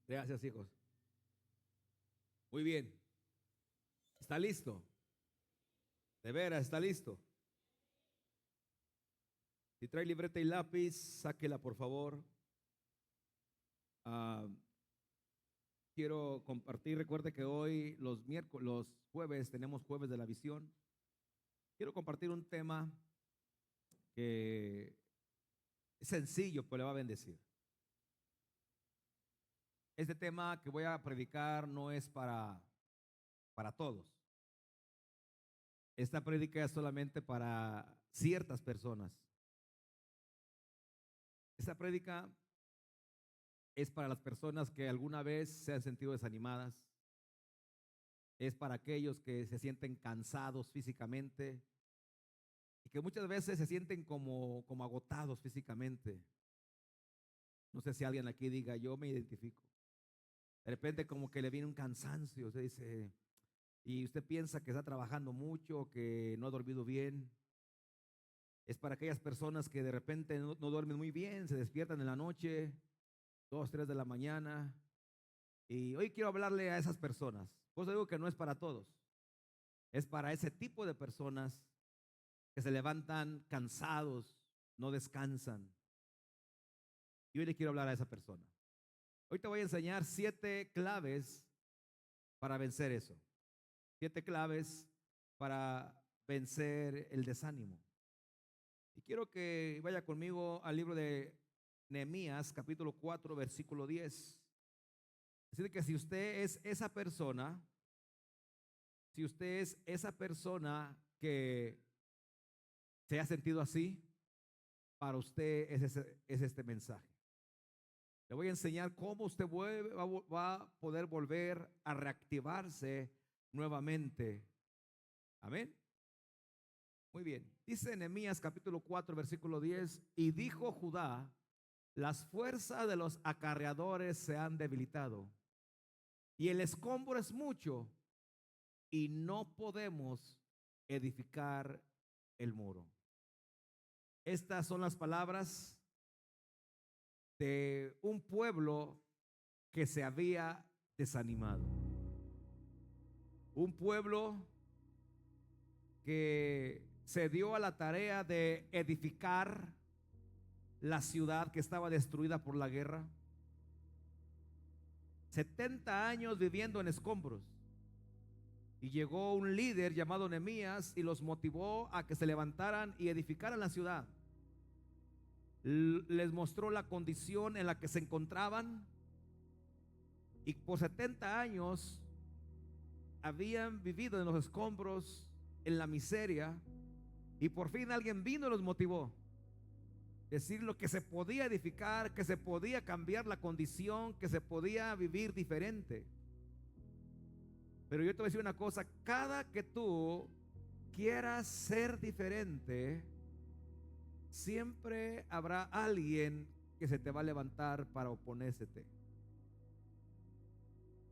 Gracias, hijos. Muy bien. ¿Está listo? De veras, ¿está listo? Si trae libreta y lápiz, sáquela, por favor. Ah, quiero compartir. Recuerde que hoy, los jueves, tenemos jueves de la visión. Quiero compartir un tema que es sencillo, pero le va a bendecir. Este tema que voy a predicar no es para todos. Esta prédica es solamente para ciertas personas. Esta prédica es para las personas que alguna vez se han sentido desanimadas. Es para aquellos que se sienten cansados físicamente y que muchas veces se sienten como agotados físicamente. No sé si alguien aquí diga, yo me identifico. De repente como que le viene un cansancio, se dice, y usted piensa que está trabajando mucho, que no ha dormido bien. Es para aquellas personas que de repente no duermen muy bien, se despiertan en la noche, 2, 3 de la mañana. Y hoy quiero hablarle a esas personas. Pues digo que no es para todos. Es para ese tipo de personas que se levantan cansados, no descansan. Y hoy le quiero hablar a esa persona. Hoy te voy a enseñar 7 claves para vencer eso. 7 claves para vencer el desánimo. Y quiero que vaya conmigo al libro de Nehemías, capítulo 4, versículo 10. Así que si usted es esa persona, que se ha sentido así, para usted es este mensaje. Le voy a enseñar cómo usted va a poder volver a reactivarse nuevamente. Amén. Muy bien. Dice Nehemías capítulo 4, versículo 10, y dijo Judá, las fuerzas de los acarreadores se han debilitado y el escombro es mucho y no podemos edificar el muro. Estas son las palabras de un pueblo que se había desanimado. Un pueblo que se dio a la tarea de edificar la ciudad que estaba destruida por la guerra. 70 años viviendo en escombros. Y llegó un líder llamado Nehemías y los motivó a que se levantaran y edificaran la ciudad. Les mostró la condición en la que se encontraban y por 70 años habían vivido en los escombros, en la miseria, y por fin alguien vino y los motivó. Decir lo que se podía edificar, que se podía cambiar la condición, que se podía vivir diferente. Pero yo te voy a decir una cosa, cada que tú quieras ser diferente, siempre habrá alguien que se te va a levantar para oponérsete.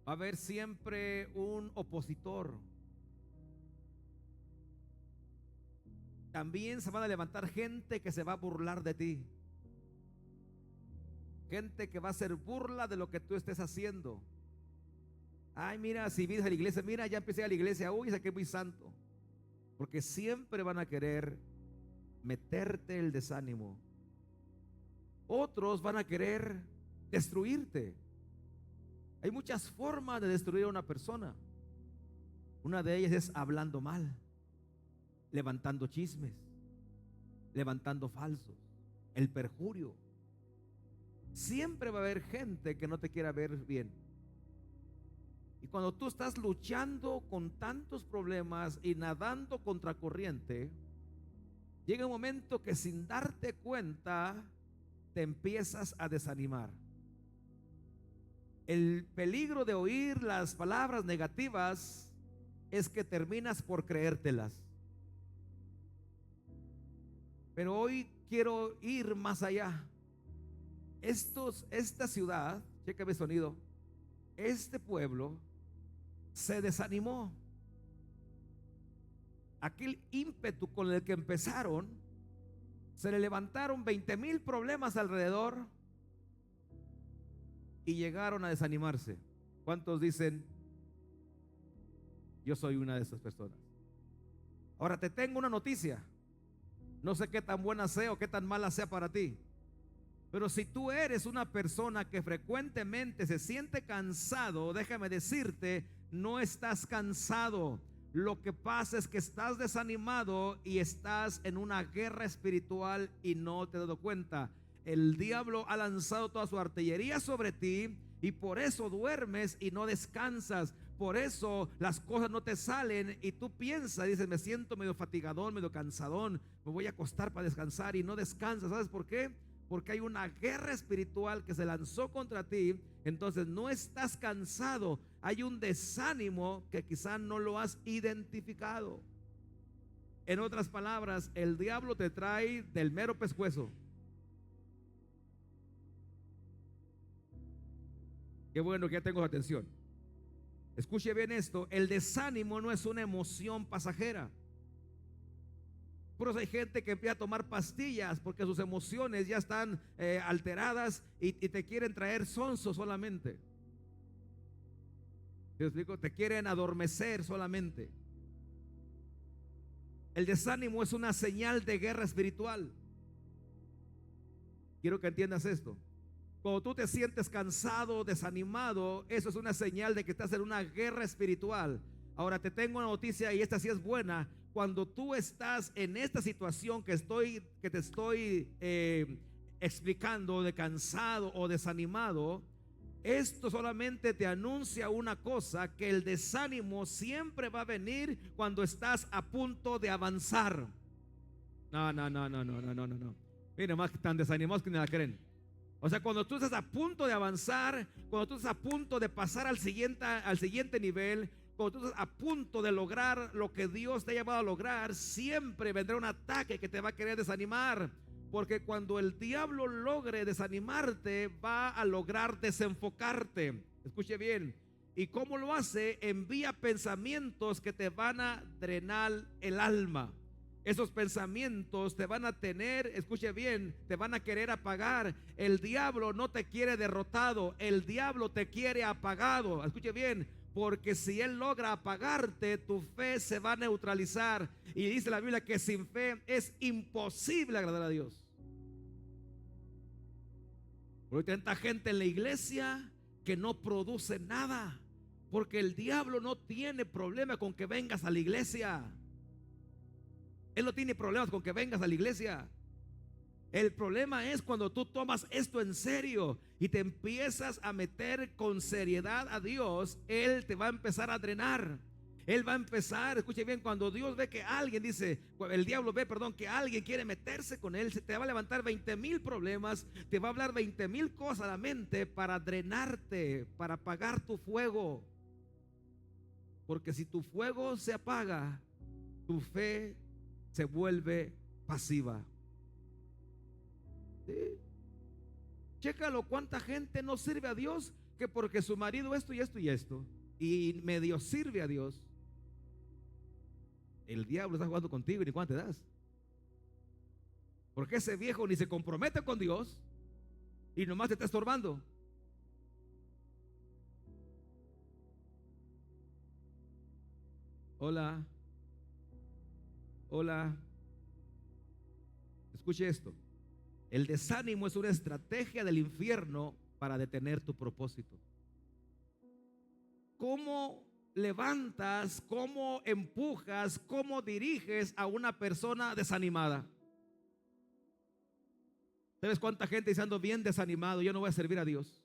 Va a haber siempre un opositor. También se van a levantar gente que se va a burlar de ti. Gente que va a hacer burla de lo que tú estés haciendo. Ay, mira, si vienes a la iglesia, mira, ya empecé a la iglesia, uy, saqué muy santo. Porque siempre van a querer meterte el desánimo. Otros van a querer destruirte. Hay muchas formas de destruir a una persona. Una de ellas es hablando mal, levantando chismes, levantando falsos, el perjurio. Siempre va a haber gente que no te quiera ver bien. Y cuando tú estás luchando con tantos problemas y nadando contra corriente, llega un momento que sin darte cuenta te empiezas a desanimar. El peligro de oír las palabras negativas es que terminas por creértelas. Pero hoy quiero ir más allá. Esta ciudad, checa mi sonido, este pueblo se desanimó. Aquel ímpetu con el que empezaron, se le levantaron 20,000 problemas alrededor y llegaron a desanimarse. ¿Cuántos dicen, yo soy una de esas personas? Ahora te tengo una noticia. No sé qué tan buena sea o qué tan mala sea para ti, pero si tú eres una persona que frecuentemente se siente cansado, déjame decirte, no estás cansado. Lo que pasa es que estás desanimado y estás en una guerra espiritual y no te has dado cuenta. El diablo ha lanzado toda su artillería sobre ti y por eso duermes y no descansas. Por eso las cosas no te salen y tú piensas, dices, me siento medio fatigadón, medio cansadón, me voy a acostar para descansar y no descansas. ¿Sabes por qué? Porque hay una guerra espiritual que se lanzó contra ti. Entonces no estás cansado. Hay un desánimo que quizás no lo has identificado. En otras palabras, el diablo te trae del mero pescuezo. Qué bueno que ya tengo atención. Escuche bien esto. El desánimo no es una emoción pasajera. Por eso hay gente que empieza a tomar pastillas porque sus emociones ya están alteradas y te quieren traer sonso solamente. ¿Te explico? Te quieren adormecer solamente. El desánimo es una señal de guerra espiritual. Quiero que entiendas esto. Cuando tú te sientes cansado, desanimado, eso es una señal de que estás en una guerra espiritual. Ahora te tengo una noticia y esta sí es buena. Cuando tú estás en esta situación que te estoy explicando, de cansado o desanimado, esto solamente te anuncia una cosa, que el desánimo siempre va a venir cuando estás a punto de avanzar. No. Miren, más que están desanimados que ni la creen. O sea, cuando tú estás a punto de avanzar, cuando tú estás a punto de pasar al siguiente nivel, cuando tú estás a punto de lograr lo que Dios te ha llevado a lograr, siempre vendrá un ataque que te va a querer desanimar. Porque cuando el diablo logre desanimarte, va a lograr desenfocarte. Escuche bien. ¿Y cómo lo hace? Envía pensamientos que te van a drenar el alma. Esos pensamientos te van a tener, escuche bien, te van a querer apagar. El diablo no te quiere derrotado, el diablo te quiere apagado. Escuche bien, porque si él logra apagarte, tu fe se va a neutralizar. Y dice la Biblia que sin fe es imposible agradar a Dios. Porque hay tanta gente en la iglesia que no produce nada, porque el diablo no tiene problema con que vengas a la iglesia. Él no tiene problemas con que vengas a la iglesia. El problema es cuando tú tomas esto en serio y te empiezas a meter con seriedad a Dios. Él te va a empezar a drenar. Él va a empezar, escuche bien, cuando Dios ve que alguien el diablo ve, que alguien quiere meterse con él, se te va a levantar 20,000 problemas, te va a hablar 20,000 cosas a la mente para drenarte, para apagar tu fuego. Porque si tu fuego se apaga, tu fe se vuelve pasiva. ¿Sí? Chécalo, cuánta gente no sirve a Dios que porque su marido esto y esto y esto, y medio sirve a Dios. El diablo está jugando contigo y ni cuánto te das. Porque ese viejo ni se compromete con Dios y nomás te está estorbando. Hola. Escuche esto. El desánimo es una estrategia del infierno para detener tu propósito. ¿Cómo levantas, cómo empujas, cómo diriges a una persona desanimada? ¿Sabes cuánta gente dice, ando bien desanimado, yo no voy a servir a Dios?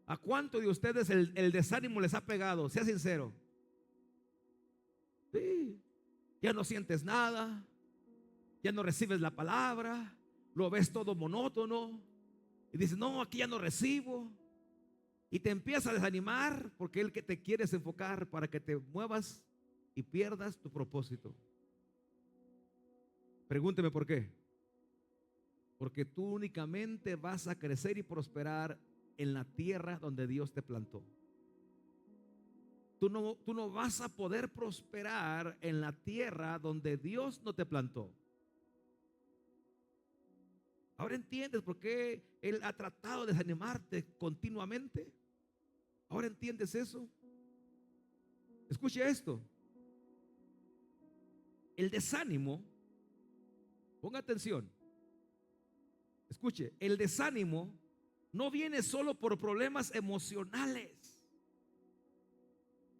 ¿A cuánto de ustedes el desánimo les ha pegado? Sea sincero. Sí. Ya no sientes nada, ya no recibes la palabra, lo ves todo monótono y dices, no, aquí ya no recibo. Y te empieza a desanimar porque Él que te quiere enfocar para que te muevas y pierdas tu propósito. Pregúnteme por qué. Porque tú únicamente vas a crecer y prosperar en la tierra donde Dios te plantó. Tú no vas a poder prosperar en la tierra donde Dios no te plantó. Ahora entiendes por qué él ha tratado de desanimarte continuamente. Ahora entiendes eso. Escuche esto. El desánimo, ponga atención, escuche, el desánimo no viene solo por problemas emocionales.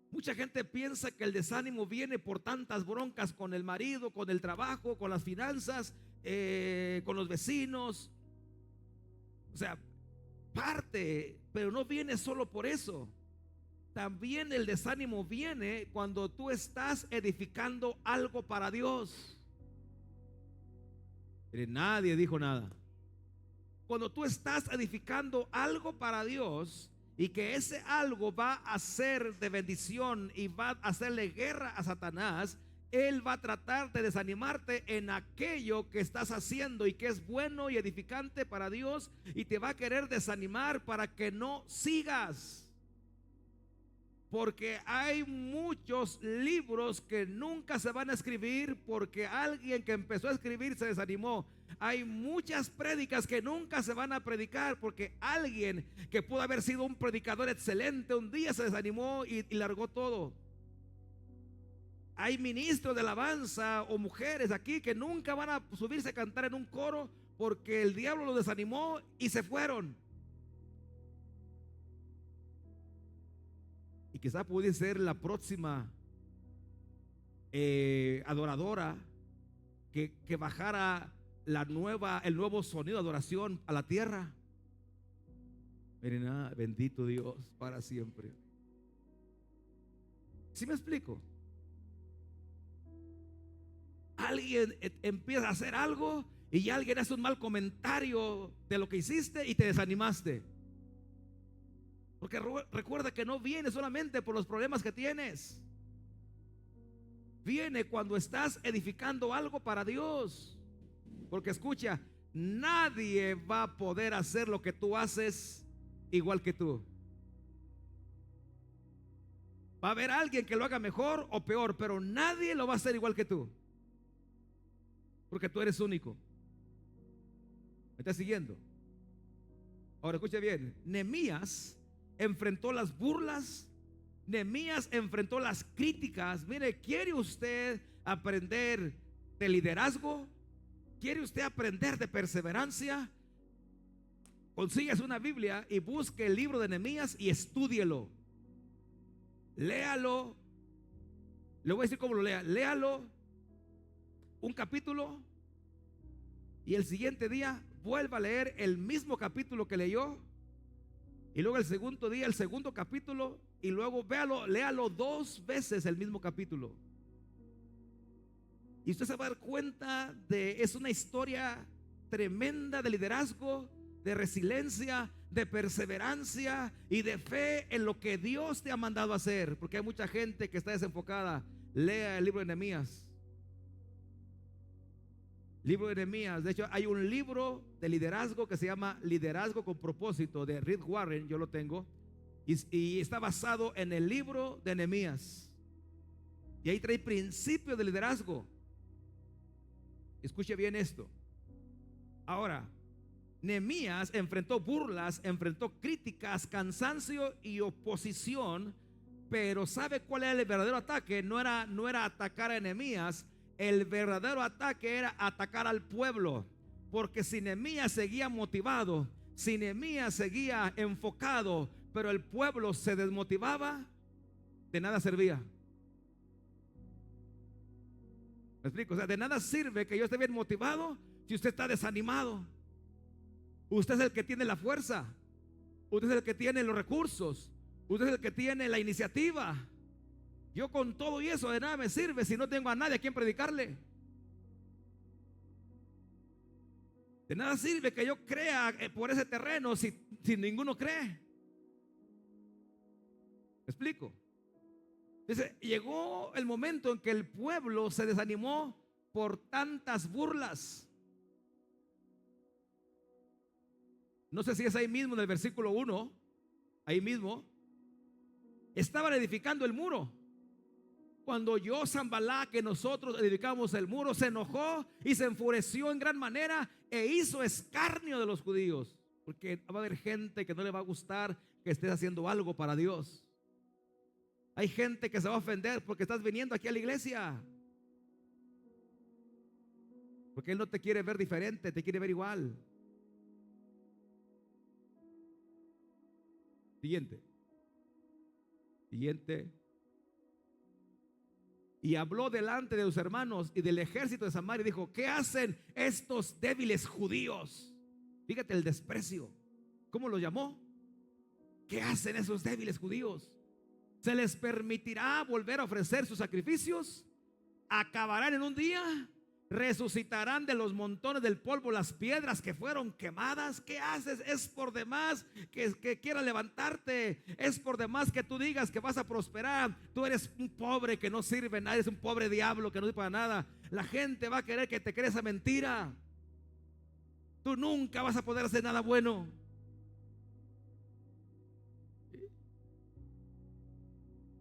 Mucha gente piensa que el desánimo viene por tantas broncas con el marido, con el trabajo, con las finanzas, con los vecinos. O sea, parte, pero no viene solo por eso. También el desánimo viene cuando tú estás edificando algo para Dios. Pero nadie dijo nada. Cuando tú estás edificando algo para Dios y que ese algo va a ser de bendición y va a hacerle guerra a Satanás, él va a tratar de desanimarte en aquello que estás haciendo y que es bueno y edificante para Dios, y te va a querer desanimar para que no sigas. Porque hay muchos libros que nunca se van a escribir porque alguien que empezó a escribir se desanimó. Hay muchas prédicas que nunca se van a predicar porque alguien que pudo haber sido un predicador excelente un día se desanimó y largó todo. Hay ministros de alabanza o mujeres aquí que nunca van a subirse a cantar en un coro porque el diablo los desanimó y se fueron. Y quizá pudiese ser la próxima adoradora que bajara el nuevo sonido de adoración a la tierra. Miren, bendito Dios para siempre. ¿Sí me explico? Alguien empieza a hacer algo y alguien hace un mal comentario de lo que hiciste y te desanimaste. Porque recuerda que no viene solamente por los problemas que tienes. Viene cuando estás edificando algo para Dios. Porque escucha, nadie va a poder hacer lo que tú haces igual que tú. Va a haber alguien que lo haga mejor o peor, pero nadie lo va a hacer igual que tú. Porque tú eres único. ¿Me estás siguiendo? Ahora escucha bien. Nehemías enfrentó las burlas. Nehemías enfrentó las críticas. Mire, ¿quiere usted aprender de liderazgo? ¿Quiere usted aprender de perseverancia? Consíguese una Biblia y busque el libro de Nehemías y estúdielo. Léalo. Le voy a decir cómo lo lea. Léalo un capítulo y el siguiente día vuelva a leer el mismo capítulo que leyó, y luego el segundo día el segundo capítulo, y luego léalo 2 veces el mismo capítulo, y usted se va a dar cuenta es una historia tremenda de liderazgo, de resiliencia, de perseverancia y de fe en lo que Dios te ha mandado a hacer. Porque hay mucha gente que está desenfocada. Lea el libro de Nehemías. Libro de Nehemías. De hecho, hay un libro de liderazgo que se llama Liderazgo con Propósito, de Rick Warren. Yo lo tengo, y está basado en el libro de Nehemías, y ahí trae principios de liderazgo. Escuche bien esto. Ahora, Nehemías enfrentó burlas, enfrentó críticas, cansancio y oposición, pero ¿sabe cuál era el verdadero ataque? No era atacar a Nehemías. El verdadero ataque era atacar al pueblo. Porque si Nehemías seguía motivado, si Nehemías seguía enfocado, pero el pueblo se desmotivaba, de nada servía. ¿Me explico? O sea, de nada sirve que yo esté bien motivado si usted está desanimado. Usted es el que tiene la fuerza, usted es el que tiene los recursos, usted es el que tiene la iniciativa. Yo con todo y eso de nada me sirve si no tengo a nadie a quien predicarle. De nada sirve que yo crea por ese terreno si ninguno cree. ¿Me explico? Dice, llegó el momento en que el pueblo se desanimó por tantas burlas. No sé si es ahí mismo en el versículo 1. Ahí mismo estaban edificando el muro. Cuando oyó Sanbalá que nosotros edificamos el muro, se enojó y se enfureció en gran manera e hizo escarnio de los judíos, porque va a haber gente que no le va a gustar que estés haciendo algo para Dios. Hay gente que se va a ofender porque estás viniendo aquí a la iglesia, porque Él no te quiere ver diferente, te quiere ver igual. Siguiente. Y habló delante de sus hermanos y del ejército de Samaria y dijo: ¿qué hacen estos débiles judíos? Fíjate el desprecio. ¿Cómo lo llamó? ¿Qué hacen esos débiles judíos? ¿Se les permitirá volver a ofrecer sus sacrificios? ¿Acabarán en un día? ¿Resucitarán de los montones del polvo las piedras que fueron quemadas? ¿Qué haces? Es por demás que quieras levantarte. Es por demás que tú digas que vas a prosperar. Tú eres un pobre que no sirve a nadie. Eres un pobre diablo que no sirve para nada. La gente va a querer que te creas esa mentira. Tú nunca vas a poder hacer nada bueno.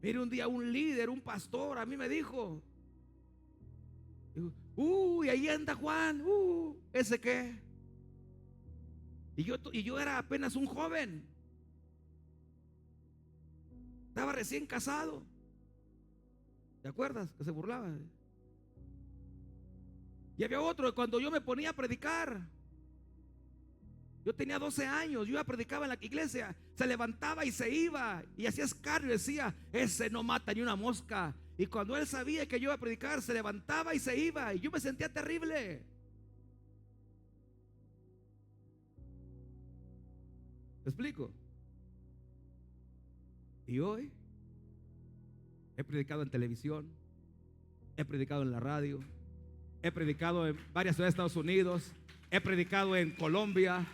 Mire, un día un líder, un pastor, a mí me dijo: uy, ahí anda Juan, ¿ese qué? Y yo era apenas un joven. Estaba recién casado. ¿Te acuerdas? Que se burlaba. Y había otro que cuando yo me ponía a predicar, yo tenía 12 años, yo ya predicaba en la iglesia, se levantaba y se iba y hacía escarnio y decía: ese no mata ni una mosca. Y cuando él sabía que yo iba a predicar, se levantaba y se iba, y yo me sentía terrible. ¿Me explico? Y hoy he predicado en televisión, he predicado en la radio, he predicado en varias ciudades de Estados Unidos, he predicado en Colombia,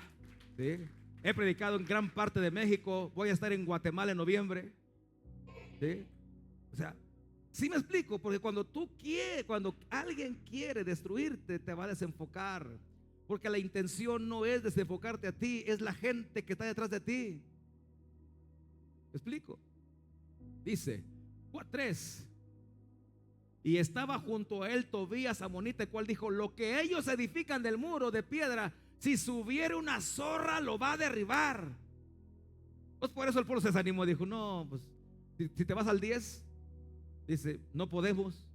¿sí? He predicado en gran parte de México, voy a estar en Guatemala en noviembre, ¿sí? O sea, ¿sí me explico? Porque cuando alguien quiere destruirte, te va a desenfocar, porque la intención no es desenfocarte a ti, es la gente que está detrás de ti. ¿Me explico? Dice 3: y estaba junto a él Tobías amonita, el cual dijo: lo que ellos edifican del muro de piedra, si subiera una zorra lo va a derribar. Pues por eso el pueblo se desanimó, dijo: no, pues si te vas al 10, dice: no podemos.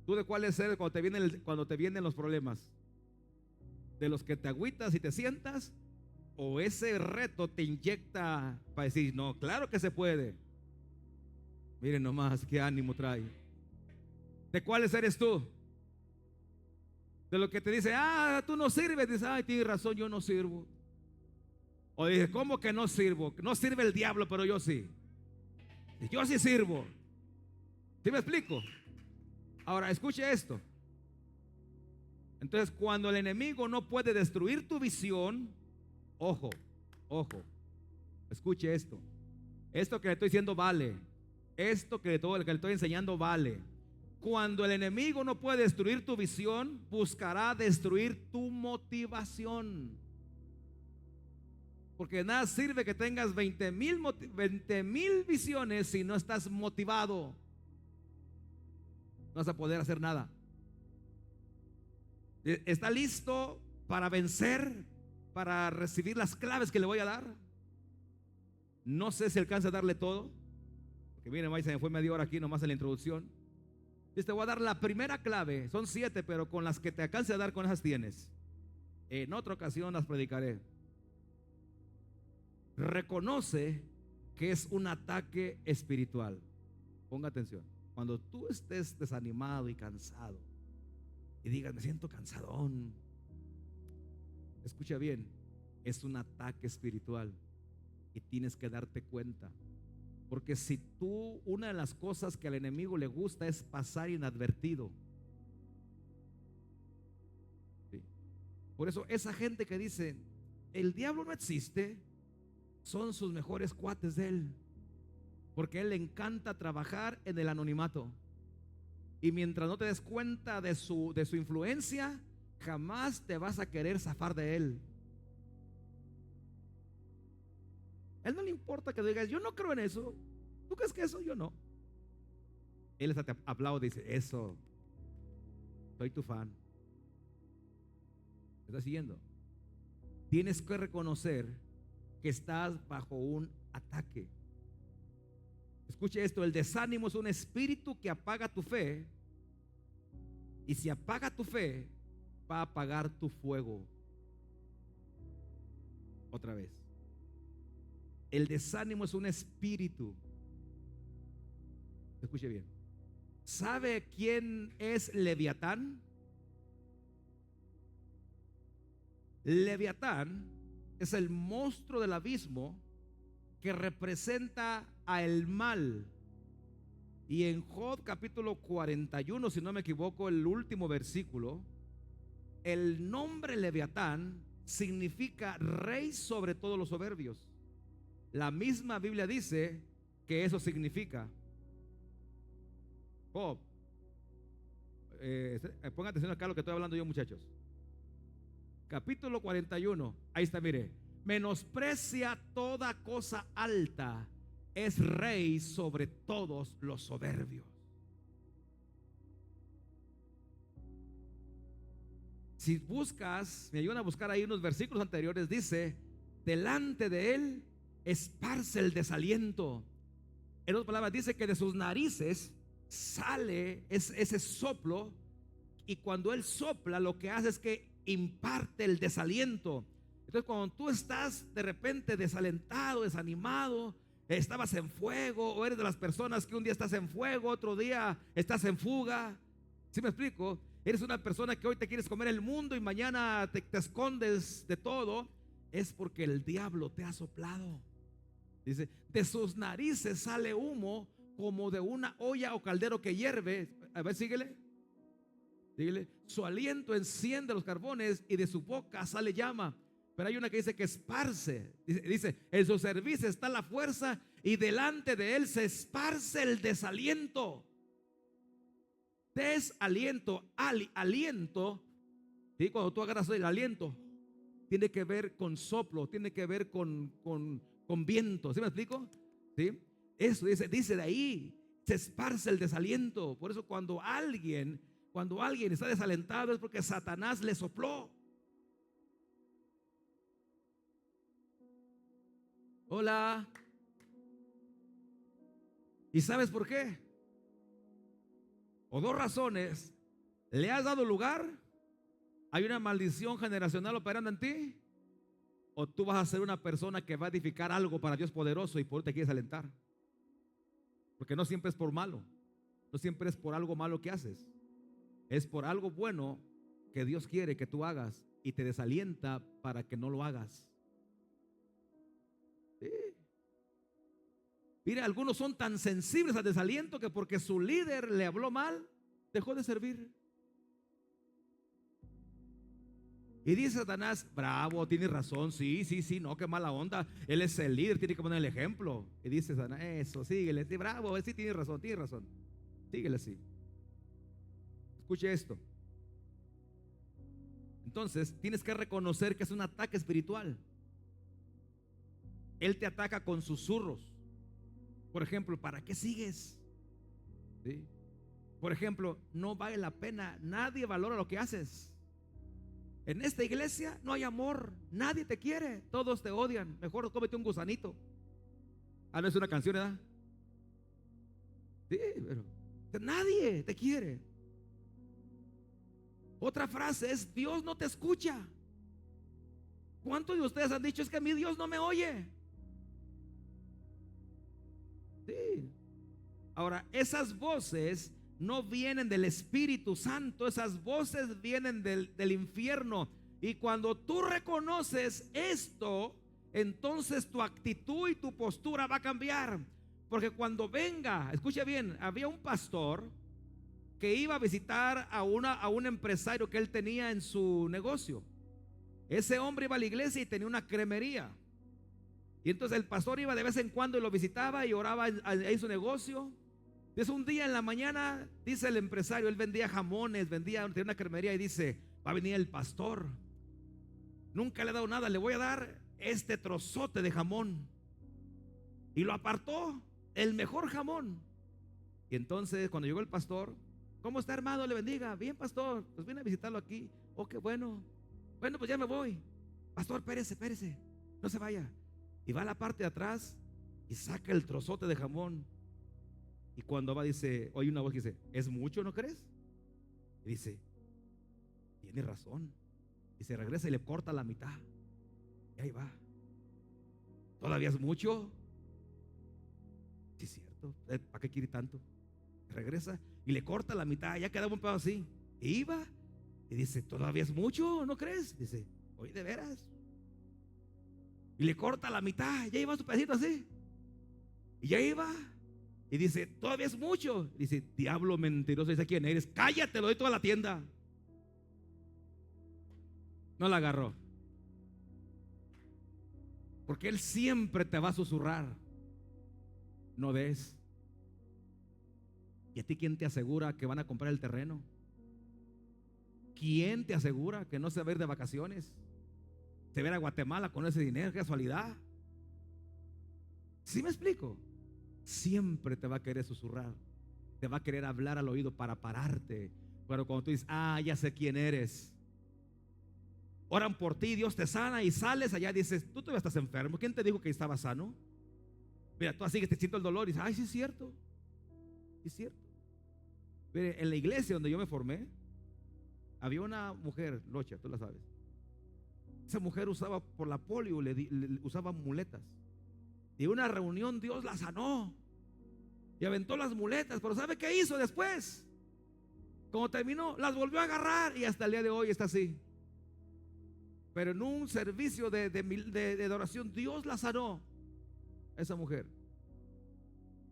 ¿Tú de cuál es el cuando te vienen los problemas? ¿De los que te agüitas y te sientas? ¿O ese reto te inyecta para decir: no, claro que se puede? Miren nomás qué ánimo trae. ¿De cuáles eres tú? De lo que te dice: tú no sirves. Dice: tienes razón, yo no sirvo. O dice: ¿cómo que no sirvo? No sirve el diablo, pero yo sí. Yo sí sirvo. ¿Sí me explico? Ahora, escuche esto. Entonces, cuando el enemigo no puede destruir tu visión, ojo, escuche esto. Esto que le estoy diciendo vale. Esto que le estoy enseñando vale. Cuando el enemigo no puede destruir tu visión, buscará destruir tu motivación. Porque nada sirve que tengas 20,000 visiones si no estás motivado. No vas a poder hacer nada. ¿Está listo para vencer? ¿Para recibir las claves que le voy a dar? No sé si alcanza a darle todo, porque miren, se me fue media hora aquí nomás en la introducción. Te voy a dar la primera clave. Son 7, pero con las que te alcance a dar, con esas tienes. En otra ocasión las predicaré. Reconoce que es un ataque espiritual. Ponga atención. Cuando tú estés desanimado y cansado y digas: me siento cansadón, escucha bien, es un ataque espiritual y tienes que darte cuenta. Porque si tú, una de las cosas que al enemigo le gusta es pasar inadvertido. ¿Sí? Por eso esa gente que dice: el diablo no existe, son sus mejores cuates de él, porque a él le encanta trabajar en el anonimato. Y mientras no te des cuenta de su influencia, jamás te vas a querer zafar de él. A él no le importa que digas: yo no creo en eso. ¿Tú crees que eso? Yo no. Él hasta te aplaude y dice: eso. Soy tu fan. ¿Me estás siguiendo? Tienes que reconocer que estás bajo un ataque. Escuche esto: el desánimo es un espíritu que apaga tu fe, y si apaga tu fe, va a apagar tu fuego. Otra vez, el desánimo es un espíritu. Escuche bien. ¿Sabe quién es Leviatán? Leviatán es el monstruo del abismo que representa a el mal. Y en Job capítulo 41, si no me equivoco, el último versículo, el nombre Leviatán significa rey sobre todos los soberbios. La misma Biblia dice que eso significa. Job, pongan atención acá a lo que estoy hablando yo, muchachos. Capítulo 41, ahí está, mire: menosprecia toda cosa alta, es rey sobre todos los soberbios. Si buscas, me ayudan a buscar ahí unos versículos anteriores, dice: delante de él esparce el desaliento. En otras palabras, dice que de sus narices sale ese soplo, y cuando él sopla, lo que hace es que imparte el desaliento. Entonces, cuando tú estás de repente desalentado, desanimado, estabas en fuego, o eres de las personas que un día estás en fuego, otro día estás en fuga. ¿Sí me explico? Eres una persona que hoy te quieres comer el mundo y mañana te escondes de todo. Es porque el diablo te ha soplado. Dice: de sus narices sale humo como de una olla o caldero que hierve. A ver, síguele. Síguele. Su aliento enciende los carbones y de su boca sale llama. Pero hay una que dice que esparce. Dice: en su servicio está la fuerza y delante de él se esparce el desaliento. Desaliento, aliento. ¿Sí? Cuando tú agarras el aliento, tiene que ver con soplo, tiene que ver con viento. ¿Sí me explico? ¿Sí? Eso dice de ahí se esparce el desaliento. Por eso cuando alguien está desalentado, es porque Satanás le sopló. Hola. ¿Y sabes por qué? O dos razones: ¿le has dado lugar? ¿Hay una maldición generacional operando en ti? ¿O tú vas a ser una persona que va a edificar algo para Dios poderoso y por eso te quieres alentar? Porque no siempre es por malo, no siempre es por algo malo que haces, es por algo bueno que Dios quiere que tú hagas y te desalienta para que no lo hagas. Sí. Mire, algunos son tan sensibles al desaliento que porque su líder le habló mal, dejó de servir. Y dice Satanás: bravo, tienes razón, sí, no, qué mala onda, él es el líder, tiene que poner el ejemplo. Y dice Satanás: eso, síguele, sí, bravo, sí, tienes razón, síguele así. Escuche esto. Entonces tienes que reconocer que es un ataque espiritual. Él te ataca con susurros. Por ejemplo: ¿para qué sigues? ¿Sí? Por ejemplo: no vale la pena, nadie valora lo que haces. En esta iglesia no hay amor, nadie te quiere, todos te odian, mejor cómete un gusanito. No es una canción, ¿verdad? Sí, pero nadie te quiere. Otra frase es: Dios no te escucha. ¿Cuántos de ustedes han dicho: es que a mí Dios no me oye? Sí. Ahora, esas voces no vienen del Espíritu Santo, esas voces vienen del infierno. Y cuando tú reconoces esto, entonces tu actitud y tu postura va a cambiar. Porque cuando venga, escucha bien, había un pastor que iba a visitar a un empresario que él tenía en su negocio. Ese hombre iba a la iglesia y tenía una cremería. Y entonces el pastor iba de vez en cuando y lo visitaba y oraba en su negocio. Entonces un día en la mañana, dice el empresario, él vendía jamones, tenía una cremería, y dice: va a venir el pastor, nunca le he dado nada, le voy a dar este trozote de jamón. Y lo apartó, el mejor jamón. Y entonces cuando llegó el pastor, ¿Cómo está, hermano? Le bendiga. Bien, pastor, pues vine a visitarlo aquí. Oh, qué bueno. Bueno, pues ya me voy. Pastor, espérese, no se vaya. Y va a la parte de atrás y saca el trozote de jamón. Y cuando va dice, oye una voz que dice, ¿es mucho, no crees? Y dice, tiene razón. Y se regresa y le corta la mitad. Y ahí va. ¿Todavía es mucho? Sí, es cierto. ¿Para qué quiere tanto? Regresa y le corta la mitad. Ya quedaba un pedazo así. Y iba y dice, ¿todavía es mucho, no crees? Dice, oye, de veras. Y le corta la mitad. Ya iba su pedacito así. Y ya iba. Y dice, todavía es mucho. Dice, diablo mentiroso, dice, ¿quién eres? Cállate, lo doy toda la tienda. No la agarró. Porque él siempre te va a susurrar. No des. ¿Y a ti quién te asegura que van a comprar el terreno? ¿Quién te asegura que no se va a ir de vacaciones? Se va a ir a Guatemala con ese dinero, qué casualidad. ¿Sí me explico? Siempre te va a querer susurrar, te va a querer hablar al oído para pararte. Pero cuando tú dices, ya sé quién eres, oran por ti, Dios te sana y sales allá, dices, tú todavía estás enfermo. ¿Quién te dijo que estabas sano? Mira, tú así que te siento el dolor y dices, sí es cierto, sí es cierto. Mire, en la iglesia donde yo me formé, había una mujer, Locha, tú la sabes. Esa mujer usaba por la polio, le usaba muletas. Y en una reunión Dios la sanó y aventó las muletas. Pero ¿sabe qué hizo después? Como terminó, las volvió a agarrar y hasta el día de hoy está así. Pero en un servicio de adoración Dios la sanó, esa mujer.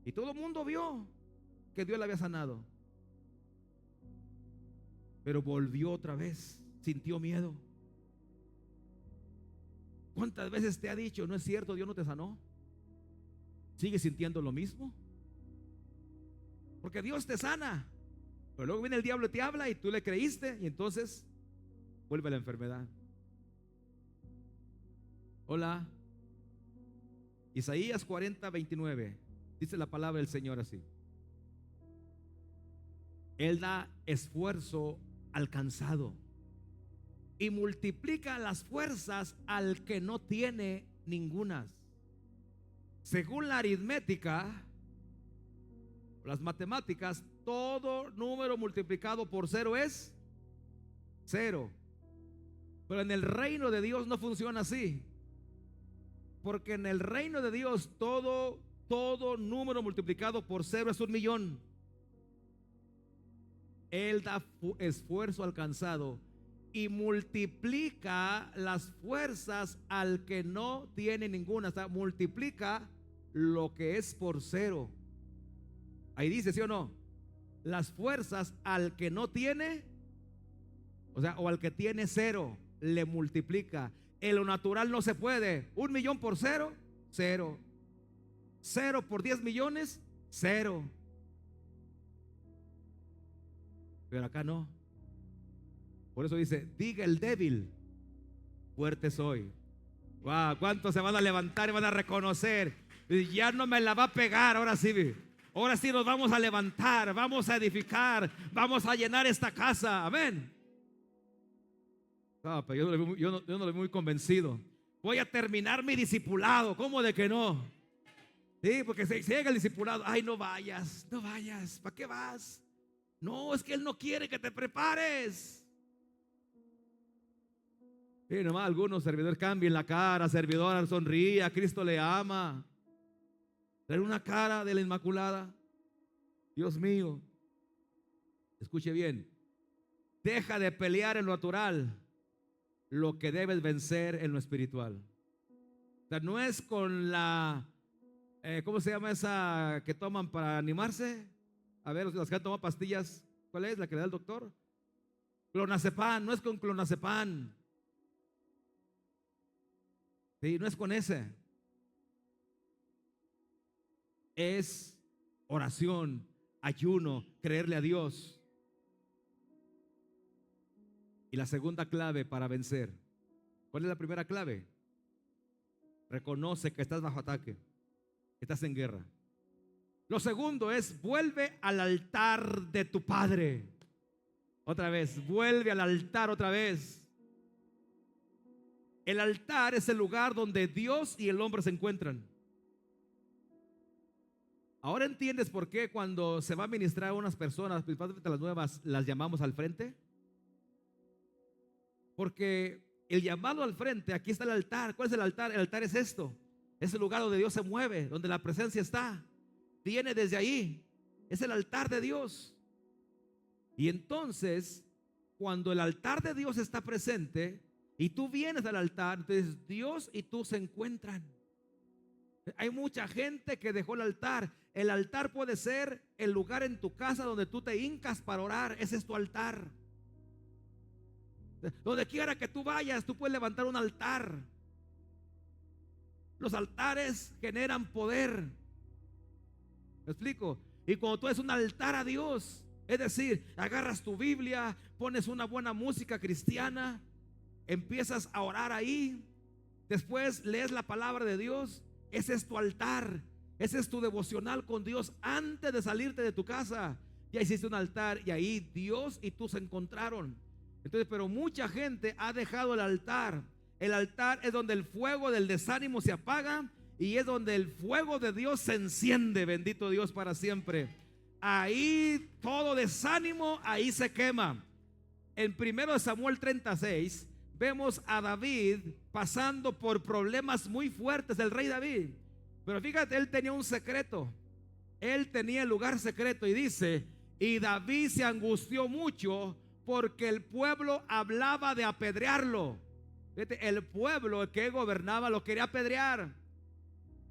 Y todo el mundo vio que Dios la había sanado. Pero volvió otra vez, sintió miedo. ¿Cuántas veces te ha dicho, no es cierto, Dios no te sanó? ¿Sigues sintiendo lo mismo? Porque Dios te sana, pero luego viene el diablo y te habla y tú le creíste y entonces vuelve la enfermedad. Hola. Isaías 40:29 dice la palabra del Señor así: Él da esfuerzo al cansado y multiplica las fuerzas al que no tiene ningunas. Según la aritmética, las matemáticas, todo número multiplicado por cero es cero. Pero en el reino de Dios no funciona así. Porque en el reino de Dios todo número multiplicado por cero es 1,000,000. Él da esfuerzo al cansado y multiplica las fuerzas al que no tiene ninguna. O sea, multiplica lo que es por cero. Ahí dice, ¿sí o no? Las fuerzas al que no tiene, o sea, o al que tiene cero, le multiplica. En lo natural no se puede. 1,000,000 por cero, cero. Cero por 10 millones, cero. Pero acá no. Por eso dice, diga el débil, fuerte soy. Wow, ¿cuántos se van a levantar y van a reconocer? Ya no me la va a pegar, ahora sí. Ahora sí nos vamos a levantar, vamos a edificar, vamos a llenar esta casa. Amén. Pero yo no lo veo muy convencido. Voy a terminar mi discipulado. ¿Cómo de que no? Sí, porque si llega el discipulado, no vayas, ¿para qué vas? No, es que Él no quiere que te prepares. Y nomás algunos servidores cambien la cara, servidora sonría, Cristo le ama. Traer una cara de la Inmaculada. Dios mío, escuche bien, deja de pelear en lo natural lo que debes vencer en lo espiritual. O sea, no es con la ¿cómo se llama esa que toman para animarse? A ver, los que toman pastillas, ¿cuál es la que le da el doctor? Clonazepam. No es con clonazepam. Sí, no es con ese. Es oración, ayuno, creerle a Dios. Y la segunda clave para vencer, ¿cuál es la primera clave? Reconoce que estás bajo ataque, que estás en guerra. Lo segundo es: vuelve al altar de tu padre. Otra vez, vuelve al altar otra vez. El altar es el lugar donde Dios y el hombre se encuentran. Ahora entiendes por qué cuando se va a ministrar a unas personas, principalmente las nuevas, las llamamos al frente. Porque el llamado al frente, aquí está el altar. ¿Cuál es el altar? El altar es esto: es el lugar donde Dios se mueve, donde la presencia está. Viene desde ahí. Es el altar de Dios. Y entonces, cuando el altar de Dios está presente y tú vienes al altar, entonces Dios y tú se encuentran. Hay mucha gente que dejó el altar. El altar puede ser el lugar en tu casa donde tú te hincas para orar. Ese es tu altar. Donde quiera que tú vayas, tú puedes levantar un altar. Los altares generan poder. ¿Me explico? Y cuando tú haces un altar a Dios, es decir, agarras tu Biblia, pones una buena música cristiana, empiezas a orar ahí, después lees la palabra de Dios. Ese es tu altar. Ese es tu devocional con Dios antes de salirte de tu casa. Ya hiciste un altar y ahí Dios y tú se encontraron. Entonces, pero mucha gente ha dejado el altar. El altar es donde el fuego del desánimo se apaga y es donde el fuego de Dios se enciende. Bendito Dios para siempre. Ahí todo desánimo ahí se quema. En 1 Samuel 36 vemos a David pasando por problemas muy fuertes, el rey David. Pero fíjate, él tenía un secreto. Él tenía el lugar secreto y dice: y David se angustió mucho porque el pueblo hablaba de apedrearlo. Fíjate, el pueblo que gobernaba lo quería apedrear,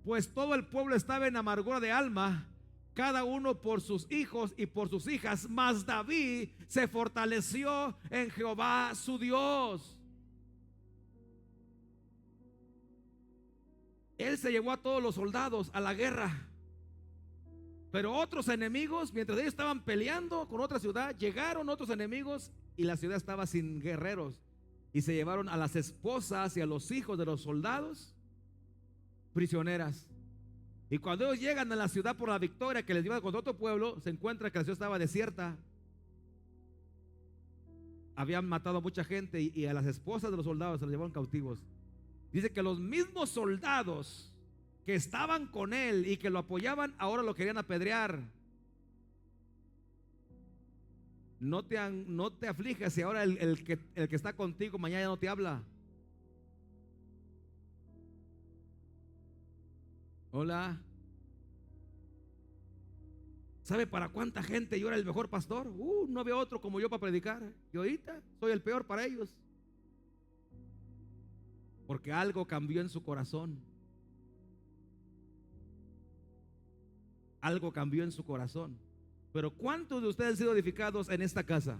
pues todo el pueblo estaba en amargura de alma, cada uno por sus hijos y por sus hijas. Mas David se fortaleció en Jehová su Dios. Él se llevó a todos los soldados a la guerra. Pero otros enemigos, mientras ellos estaban peleando con otra ciudad, llegaron otros enemigos y la ciudad estaba sin guerreros. Y se llevaron a las esposas y a los hijos de los soldados prisioneras. Y cuando ellos llegan a la ciudad por la victoria que les lleva contra otro pueblo, se encuentra que la ciudad estaba desierta. Habían matado a mucha gente y a las esposas de los soldados se los llevaron cautivos. Dice que los mismos soldados que estaban con él y que lo apoyaban, ahora lo querían apedrear. No te aflijas si ahora el que está contigo mañana ya no te habla. Hola. ¿Sabe para cuánta gente yo era el mejor pastor? No había otro como yo para predicar. Y ahorita soy el peor para ellos. Porque algo cambió en su corazón. Algo cambió en su corazón. Pero ¿cuántos de ustedes han sido edificados en esta casa?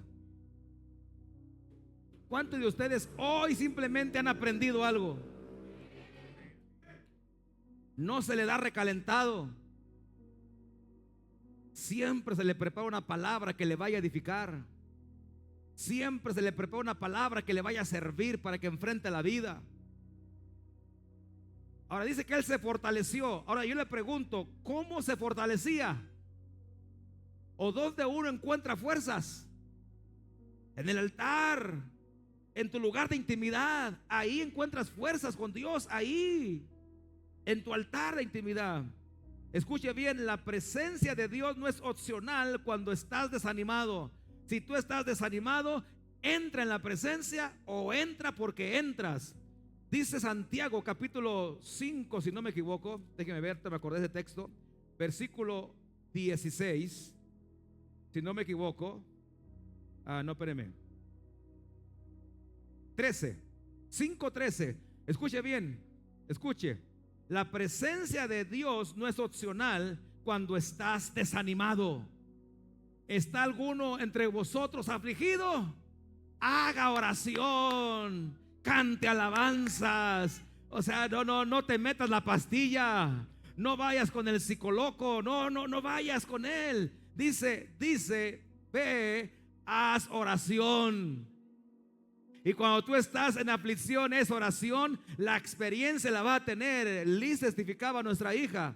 ¿Cuántos de ustedes hoy simplemente han aprendido algo? No se le da recalentado. Siempre se le prepara una palabra que le vaya a edificar. Siempre se le prepara una palabra que le vaya a servir para que enfrente la vida. Ahora dice que él se fortaleció. Ahora yo le pregunto, ¿cómo se fortalecía? ¿O dónde uno encuentra fuerzas? En el altar, en tu lugar de intimidad. Ahí encuentras fuerzas con Dios, ahí, en tu altar de intimidad. Escuche bien, la presencia de Dios no es opcional cuando estás desanimado. Si tú estás desanimado, entra en la presencia o entra porque entras. Dice Santiago capítulo 5, si no me equivoco, déjeme ver, me acordé de ese texto, versículo 16, si no me equivoco, no, espéreme, 13, 5:13, escuche bien, escuche, la presencia de Dios no es opcional cuando estás desanimado. ¿Está alguno entre vosotros afligido? Haga oración, cante alabanzas. O sea, no te metas la pastilla. No vayas con el psicólogo. No vayas con él. Dice, ve, haz oración. Y cuando tú estás en aflicción, es oración. La experiencia la va a tener. Liz testificaba a nuestra hija.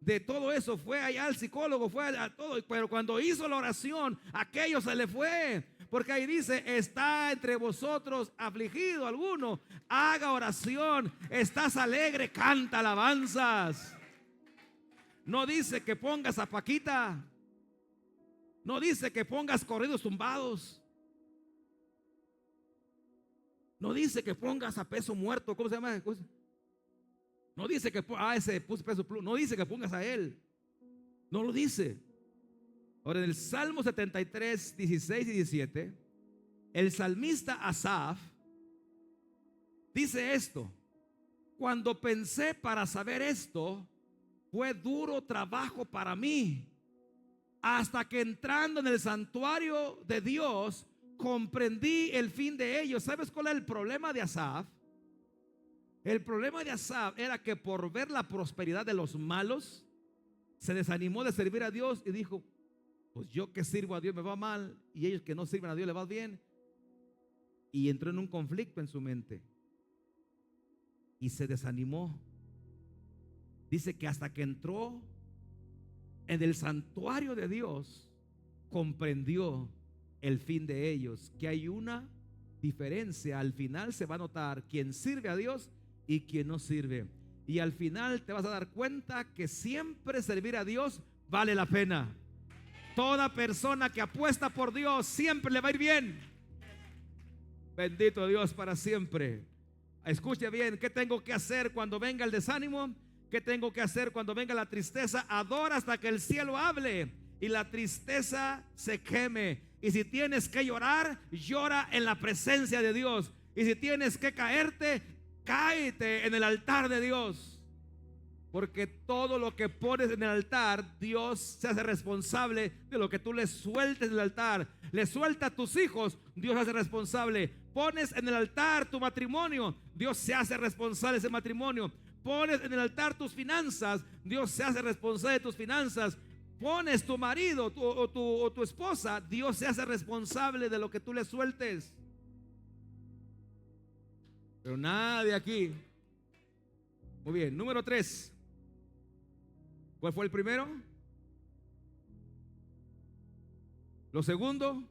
de todo eso, fue allá al psicólogo, fue a todo, pero cuando hizo la oración, aquello se le fue, porque ahí dice: está entre vosotros afligido alguno, haga oración. Estás alegre, canta alabanzas. No dice que pongas a Paquita, no dice que pongas corridos tumbados, no dice que pongas a Peso Muerto, ¿cómo se llama? No dice que ese Peso Pluma, no dice que pongas a él, no lo dice. Ahora, en el Salmo 73, 16 y 17, el salmista Asaf dice esto: cuando pensé para saber esto, fue duro trabajo para mí, hasta que entrando en el santuario de Dios, comprendí el fin de ellos. ¿Sabes cuál es el problema de Asaf? El problema de Asaf era que por ver la prosperidad de los malos, se desanimó de servir a Dios y dijo: pues yo que sirvo a Dios me va mal, y ellos que no sirven a Dios les va bien. Y entró en un conflicto en su mente y se desanimó. Dice que hasta que entró en el santuario de Dios, comprendió el fin de ellos, que hay una diferencia. Al final se va a notar quién sirve a Dios y quién no sirve, y al final te vas a dar cuenta que siempre servir a Dios vale la pena. Toda persona que apuesta por Dios siempre le va a ir bien. Bendito Dios para siempre. Escuche bien: ¿qué tengo que hacer cuando venga el desánimo? ¿Qué tengo que hacer cuando venga la tristeza? Adora hasta que el cielo hable y la tristeza se queme. Y si tienes que llorar, llora en la presencia de Dios. Y si tienes que caerte, cáete en el altar de Dios. Porque todo lo que pones en el altar, Dios se hace responsable de lo que tú le sueltes en el altar. Le suelta a tus hijos, Dios se hace responsable. Pones en el altar tu matrimonio, Dios se hace responsable de ese matrimonio. Pones en el altar tus finanzas, Dios se hace responsable de tus finanzas. Pones tu marido o tu esposa, Dios se hace responsable de lo que tú le sueltes. Pero nadie aquí. Muy bien, número 3. ¿Cuál fue el primero? Lo segundo.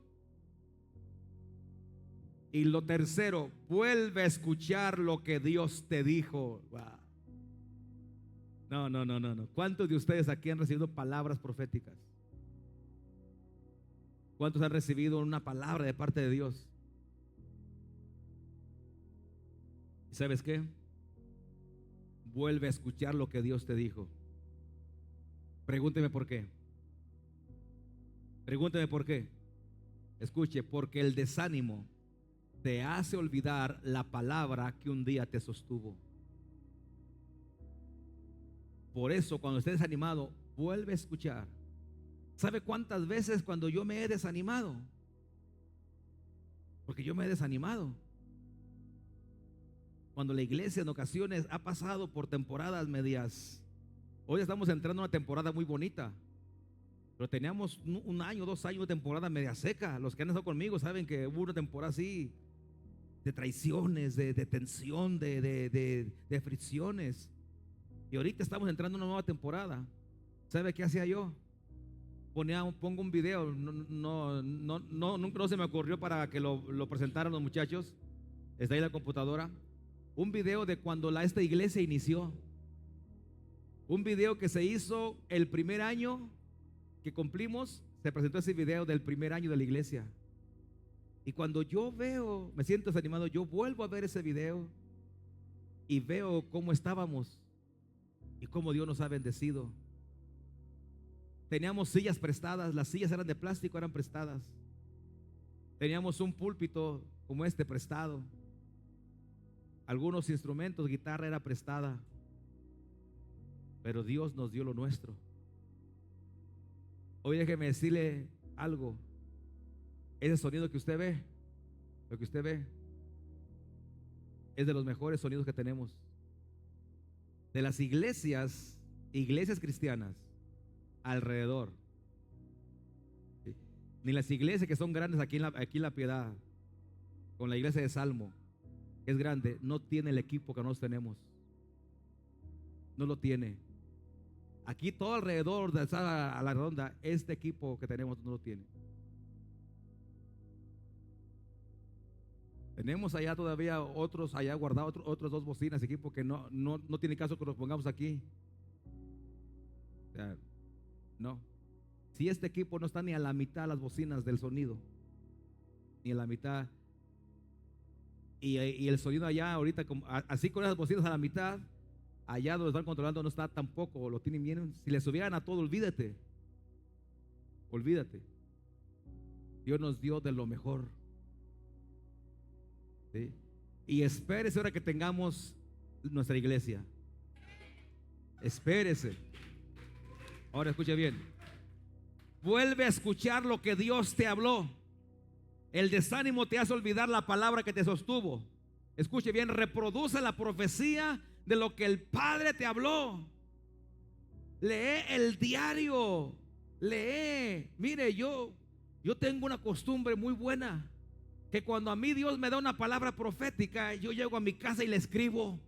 Y lo tercero: vuelve a escuchar lo que Dios te dijo. Wow. No. ¿Cuántos de ustedes aquí han recibido palabras proféticas? ¿Cuántos han recibido una palabra de parte de Dios? ¿Y sabes qué? Vuelve a escuchar lo que Dios te dijo. Pregúnteme por qué. Pregúnteme por qué. Escuche: porque el desánimo te hace olvidar la palabra que un día te sostuvo. Por eso, cuando estés desanimado, vuelve a escuchar. ¿Sabe cuántas veces cuando yo me he desanimado? Porque yo me he desanimado. Cuando la iglesia en ocasiones ha pasado por temporadas medias. Hoy estamos entrando en una temporada muy bonita, pero teníamos un año, 2 años de temporada media seca. Los que han estado conmigo saben que hubo una temporada así, de traiciones, de tensión, de fricciones. Y ahorita estamos entrando en una nueva temporada. ¿Sabe qué hacía yo? Pongo un video. No se me ocurrió para que lo presentaran los muchachos. Está ahí la computadora. Un video de cuando esta iglesia inició. Un video que se hizo el primer año que cumplimos. Se presentó ese video del primer año de la iglesia. Y cuando yo veo, me siento desanimado, yo vuelvo a ver ese video y veo cómo estábamos y cómo Dios nos ha bendecido. Teníamos sillas prestadas, las sillas eran de plástico, eran prestadas. Teníamos un púlpito como este prestado. Algunos instrumentos, guitarra era prestada. Pero Dios nos dio lo nuestro. Hoy déjeme decirle algo. Ese sonido que usted ve, lo que usted ve, es de los mejores sonidos que tenemos. De las iglesias cristianas alrededor. ¿Sí? Ni las iglesias que son grandes aquí en la Piedad, con la iglesia de Salmo, que es grande, no tiene el equipo que nosotros tenemos. No lo tiene. Aquí todo alrededor de a la redonda, este equipo que tenemos no lo tiene. Tenemos allá todavía otros, allá guardados otros dos bocinas, equipo que no tiene caso que los pongamos aquí. O sea, no. Si este equipo no está ni a la mitad de las bocinas del sonido, ni a la mitad, y el sonido allá ahorita, así con esas bocinas a la mitad, allá donde están controlando no está tampoco, lo tienen bien. Si le subieran a todo, olvídate. Dios nos dio de lo mejor. ¿Sí? Y espérese ahora que tengamos nuestra iglesia. Espérese. Ahora escuche bien. Vuelve a escuchar lo que Dios te habló. El desánimo te hace olvidar la palabra que te sostuvo. Escuche bien, reproduce la profecía de lo que el Padre te habló. Lee el diario. Lee. Mire, yo tengo una costumbre muy buena, que cuando a mí Dios me da una palabra profética, yo llego a mi casa y la escribo.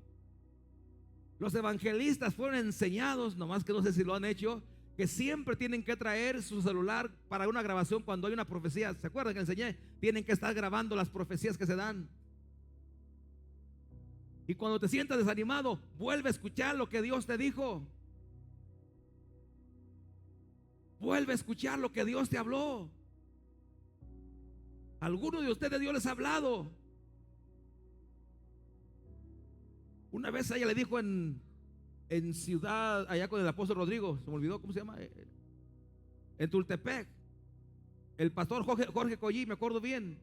Los evangelistas fueron enseñados, nomás que no sé si lo han hecho, que siempre tienen que traer su celular para una grabación cuando hay una profecía. ¿Se acuerdan que enseñé? Tienen que estar grabando las profecías que se dan. Y cuando te sientas desanimado, vuelve a escuchar lo que Dios te dijo. Vuelve a escuchar lo que Dios te habló. Algunos de ustedes Dios les ha hablado. Una vez ella le dijo en Ciudad, allá con el apóstol Rodrigo, se me olvidó cómo se llama, en Tultepec, el pastor Jorge Collí, me acuerdo bien,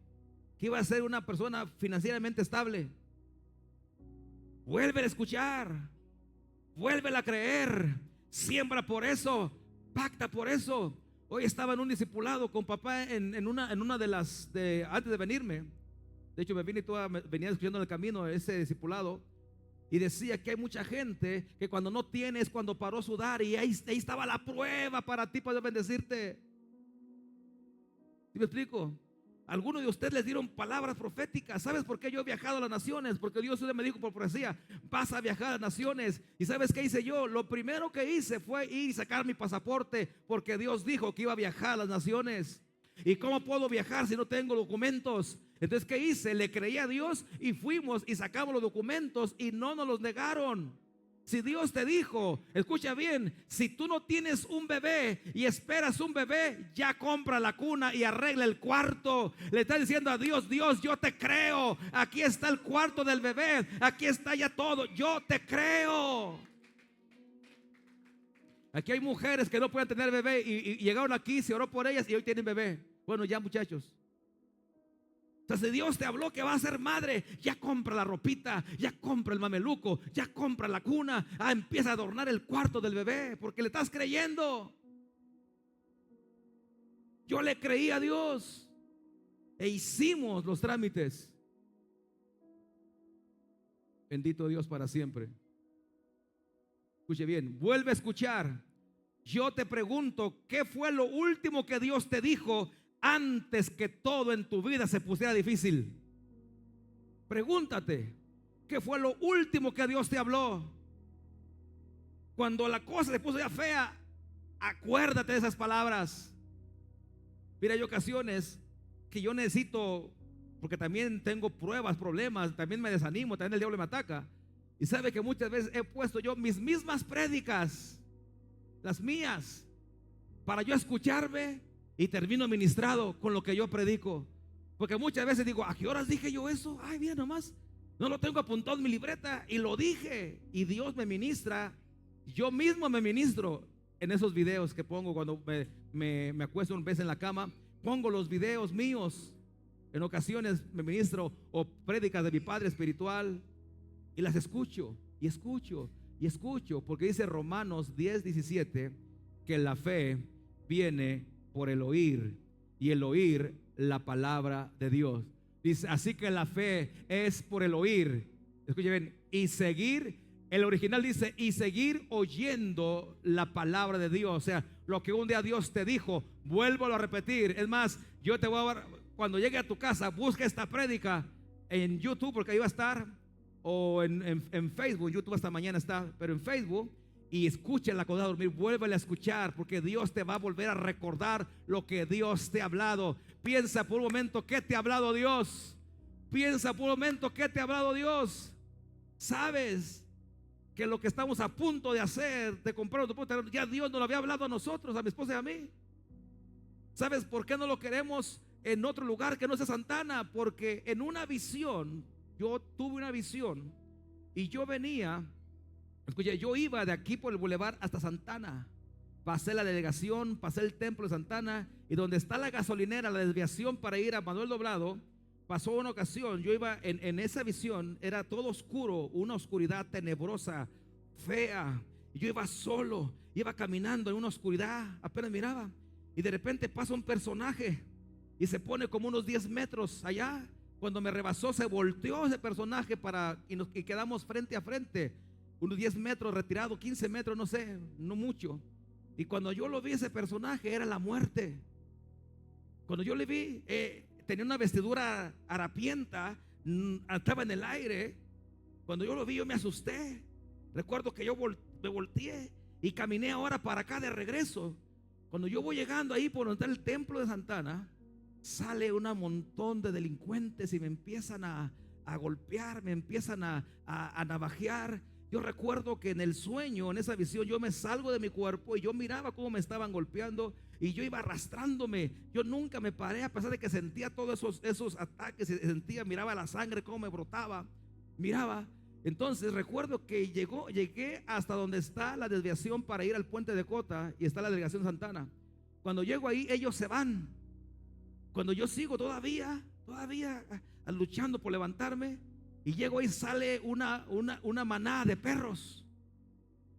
que iba a ser una persona financieramente estable. Vuelve a escuchar, vuelve a creer, siembra por eso, pacta por eso. Hoy estaba en un discipulado con papá en una de las, antes de venirme. De hecho, venía escuchando en el camino ese discipulado. Y decía que hay mucha gente que cuando no tiene es cuando paró a sudar. Y ahí estaba la prueba para ti, para bendecirte. ¿Sí me explico? Algunos de ustedes les dieron palabras proféticas. ¿Sabes por qué yo he viajado a las naciones? Porque Dios me dijo por profecía: vas a viajar a las naciones. ¿Y sabes qué hice yo? Lo primero que hice fue ir y sacar mi pasaporte, porque Dios dijo que iba a viajar a las naciones. ¿Y cómo puedo viajar si no tengo documentos? Entonces, ¿qué hice? Le creí a Dios y fuimos y sacamos los documentos y no nos los negaron. Si Dios te dijo, escucha bien, si tú no tienes un bebé y esperas un bebé, ya compra la cuna y arregla el cuarto. Le estás diciendo a Dios: Dios, yo te creo. Aquí está el cuarto del bebé, aquí está ya todo, yo te creo. Aquí hay mujeres que no pueden tener bebé y llegaron aquí, se oró por ellas y hoy tienen bebé. Bueno, ya, muchachos. Entonces Dios te habló que va a ser madre, ya compra la ropita, ya compra el mameluco, ya compra la cuna, empieza a adornar el cuarto del bebé, porque le estás creyendo. Yo le creí a Dios e hicimos los trámites. Bendito Dios para siempre. Escuche bien, vuelve a escuchar. Yo te pregunto, ¿qué fue lo último que Dios te dijo antes que todo en tu vida se pusiera difícil? Pregúntate, ¿qué fue lo último que Dios te habló? Cuando la cosa se puso ya fea, acuérdate de esas palabras. Mira, hay ocasiones que yo necesito, porque también tengo pruebas, problemas, también me desanimo, también el diablo me ataca. Y sabe que muchas veces he puesto yo mis mismas prédicas, las mías, para yo escucharme y termino ministrado con lo que yo predico. Porque muchas veces digo: ¿a qué horas dije yo eso? Ay, mira nomás, no lo tengo apuntado en mi libreta y lo dije. Y Dios me ministra, yo mismo me ministro en esos videos que pongo cuando me acuesto un vez en la cama. Pongo los videos míos. En ocasiones me ministro o prédicas de mi padre espiritual y las escucho y escucho y escucho, porque dice Romanos 10:17 que la fe viene por el oír y el oír la palabra de Dios. Dice, así que la fe es por el oír. Escuchen bien, y seguir. El original dice: y seguir oyendo la palabra de Dios. O sea, lo que un día Dios te dijo, vuélvalo a repetir. Es más, yo te voy a dar, cuando llegue a tu casa, busca esta prédica en YouTube, porque ahí va a estar, o en Facebook. YouTube hasta mañana está, pero en Facebook. y escúchala cuando vas a dormir, vuélvela a escuchar, porque Dios te va a volver a recordar lo que Dios te ha hablado. Piensa por un momento qué te ha hablado Dios. Piensa por un momento qué te ha hablado Dios. Sabes que lo que estamos a punto de hacer, de comprar otro terreno, ya Dios nos lo había hablado a nosotros, a mi esposa y a mí. ¿Sabes por qué no lo queremos en otro lugar que no sea Santana? Porque en una visión, yo tuve una visión y yo venía, escucha, yo iba de aquí por el bulevar hasta Santana. Pasé la delegación, pasé el templo de Santana, y donde está la gasolinera, la desviación para ir a Manuel Doblado, pasó una ocasión, yo iba en esa visión, era todo oscuro, una oscuridad tenebrosa, fea, y yo iba solo, iba caminando en una oscuridad, apenas miraba, y de repente pasa un personaje y se pone como unos 10 metros allá. Cuando me rebasó, se volteó ese personaje y quedamos frente a frente, unos 10 metros retirado, 15 metros, no sé, no mucho. Y cuando yo lo vi, ese personaje era la muerte. Cuando yo le vi, tenía una vestidura harapienta, estaba en el aire. Cuando yo lo vi, yo me asusté. Recuerdo que yo me volteé y caminé ahora para acá de regreso. Cuando yo voy llegando ahí por donde está el templo de Santana, sale un montón de delincuentes y me empiezan a golpear, me empiezan a navajear. Yo recuerdo que en el sueño, en esa visión, yo me salgo de mi cuerpo y yo miraba cómo me estaban golpeando y yo iba arrastrándome. Yo nunca me paré, a pesar de que sentía todos esos ataques, miraba la sangre cómo me brotaba, miraba. Entonces recuerdo que llegué hasta donde está la desviación para ir al puente de Cota y está la delegación Santana. Cuando llego ahí, ellos se van. Cuando yo sigo todavía luchando por levantarme, y llego y sale una manada de perros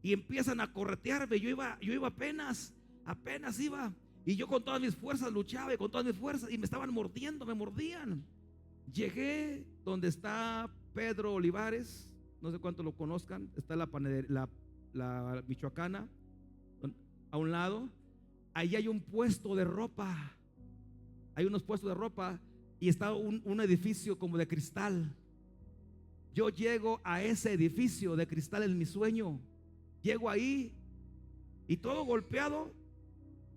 y empiezan a corretearme. Yo iba apenas iba, y yo con todas mis fuerzas luchaba, y con todas mis fuerzas, y me estaban mordiendo, me mordían. Llegué donde está Pedro Olivares, no sé cuánto lo conozcan, está la Michoacana, a un lado. Ahí hay un puesto de ropa, hay unos puestos de ropa, y está un edificio como de cristal. Yo llego a ese edificio de cristal en mi sueño. Llego ahí y todo golpeado,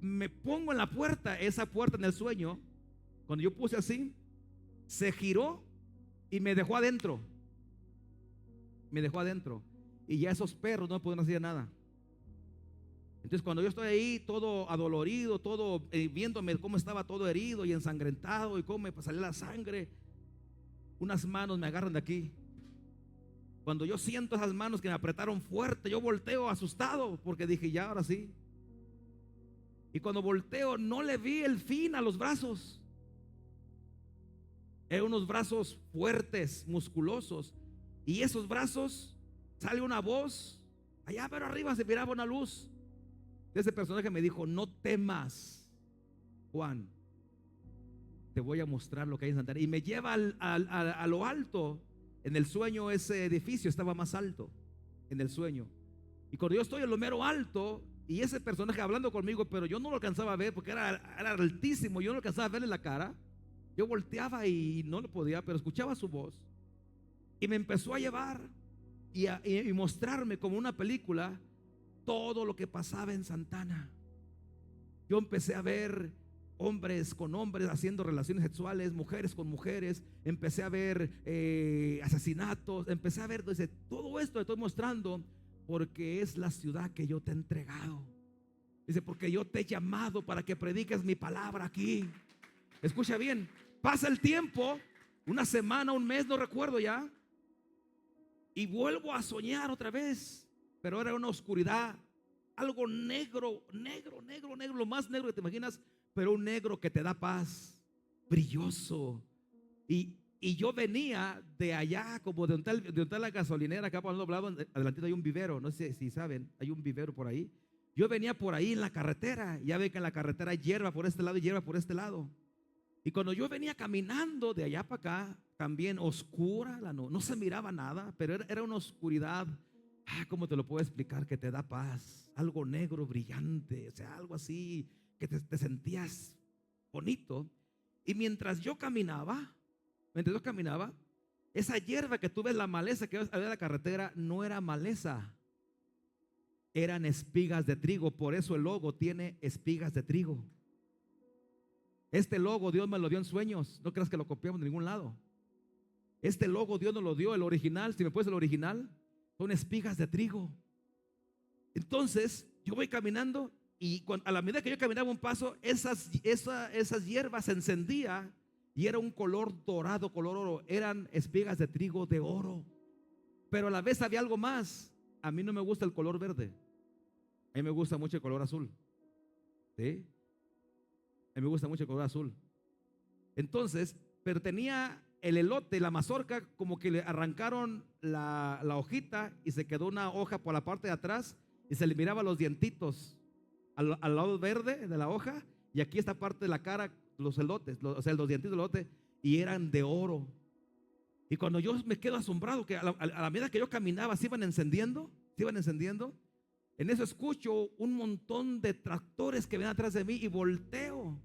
me pongo en la puerta, esa puerta en el sueño. Cuando yo puse así, se giró y me dejó adentro. Y ya esos perros no me pudieron hacer nada. Entonces cuando yo estoy ahí todo adolorido, todo viéndome cómo estaba todo herido y ensangrentado y cómo me salía la sangre, unas manos me agarran de aquí. Cuando yo siento esas manos que me apretaron fuerte, yo volteo asustado, porque dije, ya, ahora sí. Y cuando volteo, no le vi el fin a los brazos. Eran unos brazos fuertes, musculosos, y esos brazos, sale una voz, allá pero arriba se miraba una luz. Ese personaje me dijo, no temas, Juan, te voy a mostrar lo que hay en Santana. Y me lleva a lo alto. En el sueño ese edificio estaba más alto, en el sueño. Y cuando yo estoy en lo mero alto, y ese personaje hablando conmigo, pero yo no lo alcanzaba a ver porque era altísimo, yo no lo alcanzaba a verle la cara. Yo volteaba y no lo podía, pero escuchaba su voz. Y me empezó a llevar y mostrarme como una película todo lo que pasaba en Santana. Yo empecé a ver hombres con hombres haciendo relaciones sexuales, mujeres con mujeres, empecé a ver asesinatos, empecé a ver, dice, todo esto te estoy mostrando porque es la ciudad que yo te he entregado. Dice, porque yo te he llamado para que prediques mi palabra aquí. Escucha bien, pasa el tiempo, una semana, un mes, no recuerdo ya, y vuelvo a soñar otra vez, pero era una oscuridad, algo negro, lo más negro que te imaginas, pero un negro que te da paz, brilloso. Y yo venía de allá, como de donde está la gasolinera, acá por el lado, adelantito hay un vivero, no sé si saben, hay un vivero por ahí. Yo venía por ahí en la carretera, ya ve que en la carretera hay hierba por este lado y hierba por este lado. Y cuando yo venía caminando de allá para acá, también oscura, no se miraba nada, pero era una oscuridad, ¿cómo te lo puedo explicar? Que te da paz, algo negro, brillante, o sea, algo así, que te sentías bonito. Y mientras yo caminaba, esa hierba que tú ves, la maleza que ves en la carretera, no era maleza, eran espigas de trigo. Por eso el logo tiene espigas de trigo. Este logo Dios me lo dio en sueños. No creas que lo copiamos de ningún lado. Este logo Dios nos lo dio, el original. Si me puedes el original, son espigas de trigo. Entonces yo voy caminando y a la medida que yo caminaba un paso, esas hierbas se encendían y era un color dorado, color oro. Eran espigas de trigo de oro. Pero a la vez había algo más. A mí no me gusta el color verde. A mí me gusta mucho el color azul. ¿Sí? A mí me gusta mucho el color azul. Entonces, pero tenía el elote, la mazorca, como que le arrancaron la hojita y se quedó una hoja por la parte de atrás y se le miraba los dientitos al lado verde de la hoja, y aquí esta parte de la cara, los elotes, o sea, los dientitos del elote, y eran de oro. Y cuando yo me quedo asombrado, que a la medida que yo caminaba, se iban encendiendo. En eso escucho un montón de tractores que vienen atrás de mí y volteo.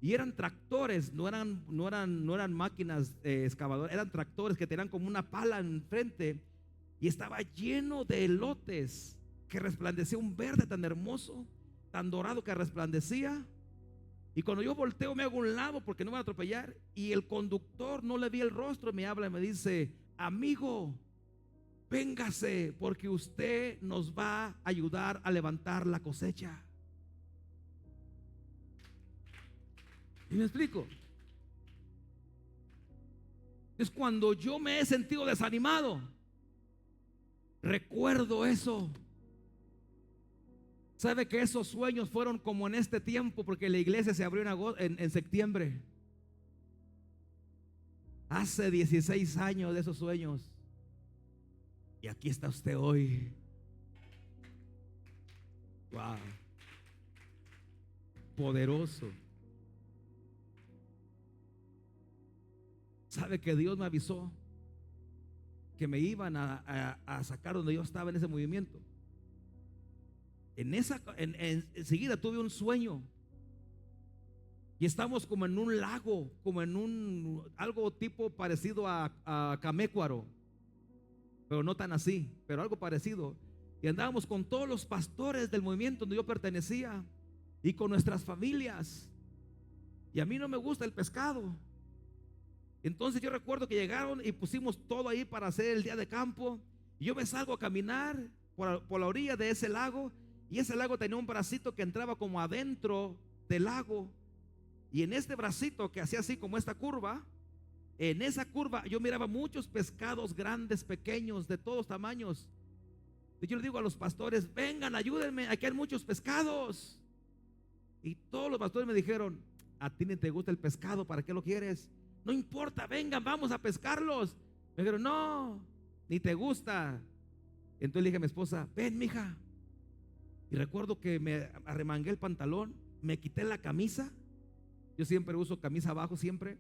Y eran tractores, no eran máquinas excavadoras, eran tractores que tenían como una pala enfrente. Y estaba lleno de elotes que resplandecía un verde tan hermoso, tan dorado que resplandecía. Y cuando yo volteo me hago un lado porque no me van a atropellar. Y el conductor, no le vi el rostro, me habla y me dice: amigo, véngase porque usted nos va a ayudar a levantar la cosecha. ¿Y me explico? Es cuando yo me he sentido desanimado, recuerdo eso. ¿Sabe que esos sueños fueron como en este tiempo? Porque la iglesia se abrió en septiembre. Hace 16 años de esos sueños. Y aquí está usted hoy. Wow. Poderoso. ¿Sabe que Dios me avisó que me iban a sacar donde yo estaba en ese movimiento? Enseguida tuve un sueño y estamos como en un lago, como en algo tipo parecido a Camécuaro, pero no tan así, pero algo parecido. Y andábamos con todos los pastores del movimiento donde yo pertenecía y con nuestras familias. Y a mí no me gusta el pescado. Entonces yo recuerdo que llegaron y pusimos todo ahí para hacer el día de campo. Y yo me salgo a caminar por la orilla de ese lago. Y ese lago tenía un bracito que entraba como adentro del lago. Y en este bracito que hacía así como esta curva, en esa curva yo miraba muchos pescados grandes, pequeños, de todos tamaños. Y yo le digo a los pastores: vengan, ayúdenme, aquí hay muchos pescados. Y todos los pastores me dijeron: a ti ni te gusta el pescado, ¿para qué lo quieres? No importa, vengan, vamos a pescarlos. Me dijeron: no, ni te gusta. Entonces le dije a mi esposa: ven, mija. Y recuerdo que me arremangué el pantalón, me quité la camisa. Yo siempre uso camisa abajo, siempre.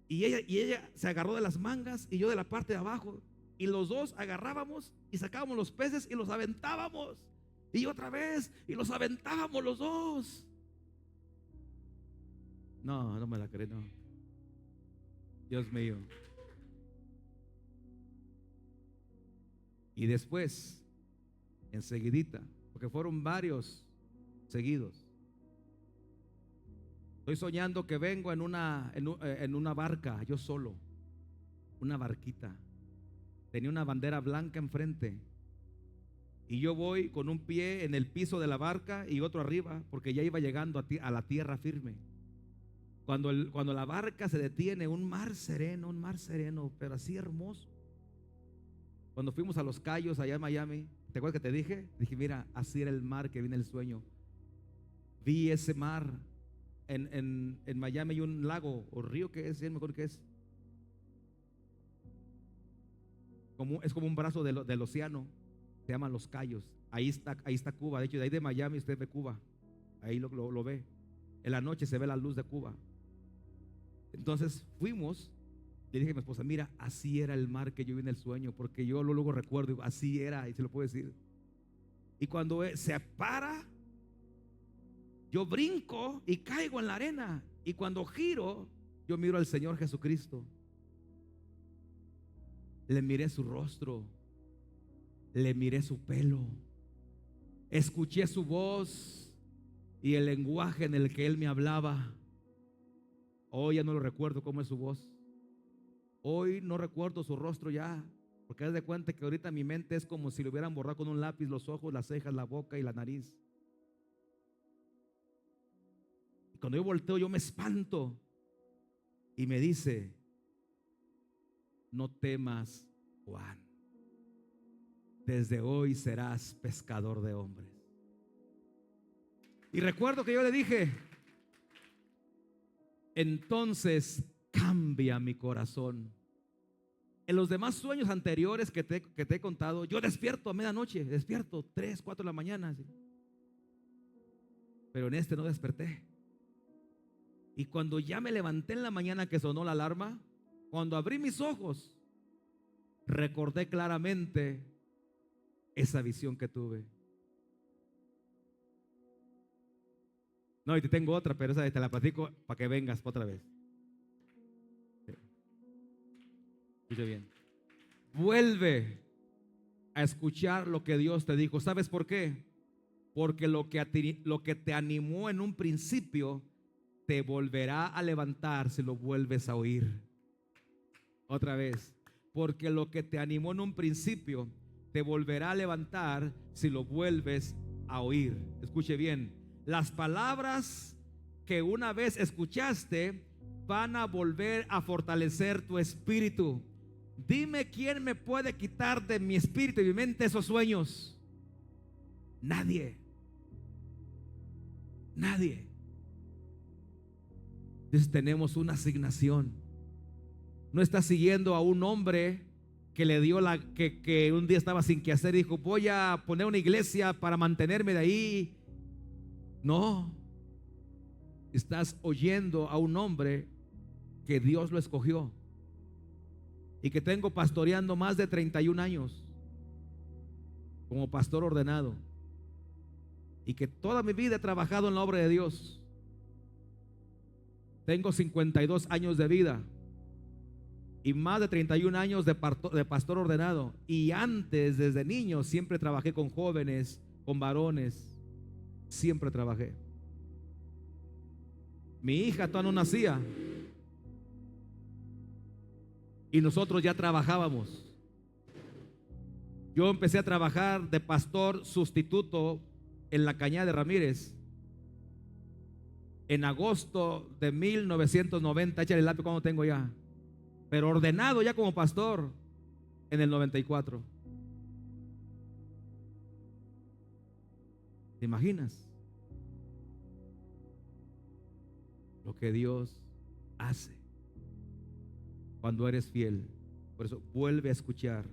Y ella se agarró de las mangas y yo de la parte de abajo. Y los dos agarrábamos y sacábamos los peces y los aventábamos. Y otra vez, y los aventábamos los dos. No, no me la creí, no. Dios mío. Y después, enseguidita, porque fueron varios seguidos, estoy soñando que vengo en una barca, yo solo, una barquita. Tenía una bandera blanca enfrente. Y yo voy con un pie en el piso de la barca y otro arriba, porque ya iba llegando a la tierra firme. Cuando la barca se detiene, un mar sereno, pero así hermoso. Cuando fuimos a Los Cayos, allá en Miami, ¿te acuerdas que te dije? Dije: mira, así era el mar que vi en el sueño. Vi ese mar. En Miami hay un lago o río que es, mejor que es. Es como un brazo del océano. Se llaman Los Cayos. Ahí está Cuba. De hecho, de ahí de Miami usted ve Cuba. Ahí lo ve. En la noche se ve la luz de Cuba. Entonces fuimos. Le dije a mi esposa: mira, así era el mar que yo vi en el sueño. Porque yo luego recuerdo, así era, y se lo puedo decir. Y cuando se para, yo brinco y caigo en la arena. Y cuando giro, yo miro al Señor Jesucristo. Le miré su rostro, le miré su pelo, escuché su voz y el lenguaje en el que Él me hablaba. Hoy ya no lo recuerdo cómo es su voz. Hoy no recuerdo su rostro ya, porque haz de cuenta que ahorita mi mente es como si le hubieran borrado con un lápiz los ojos, las cejas, la boca y la nariz. Y cuando yo volteo, yo me espanto y me dice: no temas, Juan, desde hoy serás pescador de hombres. Y recuerdo que yo le dije: entonces cambia mi corazón. En los demás sueños anteriores que te he contado, yo despierto a medianoche, despierto 3, 4 de la mañana, ¿sí? Pero en este no desperté. Y cuando ya me levanté en la mañana que sonó la alarma, cuando abrí mis ojos, recordé claramente esa visión que tuve. No, y te tengo otra, pero esa te la platico para que vengas otra vez. Escuche bien. Vuelve a escuchar lo que Dios te dijo. ¿Sabes por qué? Porque lo que te animó en un principio te volverá a levantar si lo vuelves a oír. Otra vez. Porque lo que te animó en un principio te volverá a levantar si lo vuelves a oír. Escuche bien. Las palabras que una vez escuchaste van a volver a fortalecer tu espíritu. Dime quién me puede quitar de mi espíritu y mi mente esos sueños. Nadie. Nadie. Entonces tenemos una asignación. No estás siguiendo a un hombre que le dio que un día estaba sin qué hacer y dijo: voy a poner una iglesia para mantenerme de ahí. No. Estás oyendo a un hombre que Dios lo escogió y que tengo pastoreando más de 31 años como pastor ordenado, y que toda mi vida he trabajado en la obra de Dios. Tengo 52 años de vida y más de 31 años de pastor ordenado. Y antes, desde niño, siempre trabajé con jóvenes, con varones. Siempre trabajé. Mi hija todavía no nacía y nosotros ya trabajábamos. Yo empecé a trabajar de pastor sustituto en la Cañada de Ramírez en agosto de 1990. Échale el lápiz, ¿cuándo tengo ya? Pero ordenado ya como pastor en el 94. ¿Te imaginas lo que Dios hace cuando eres fiel? Por eso vuelve a escuchar.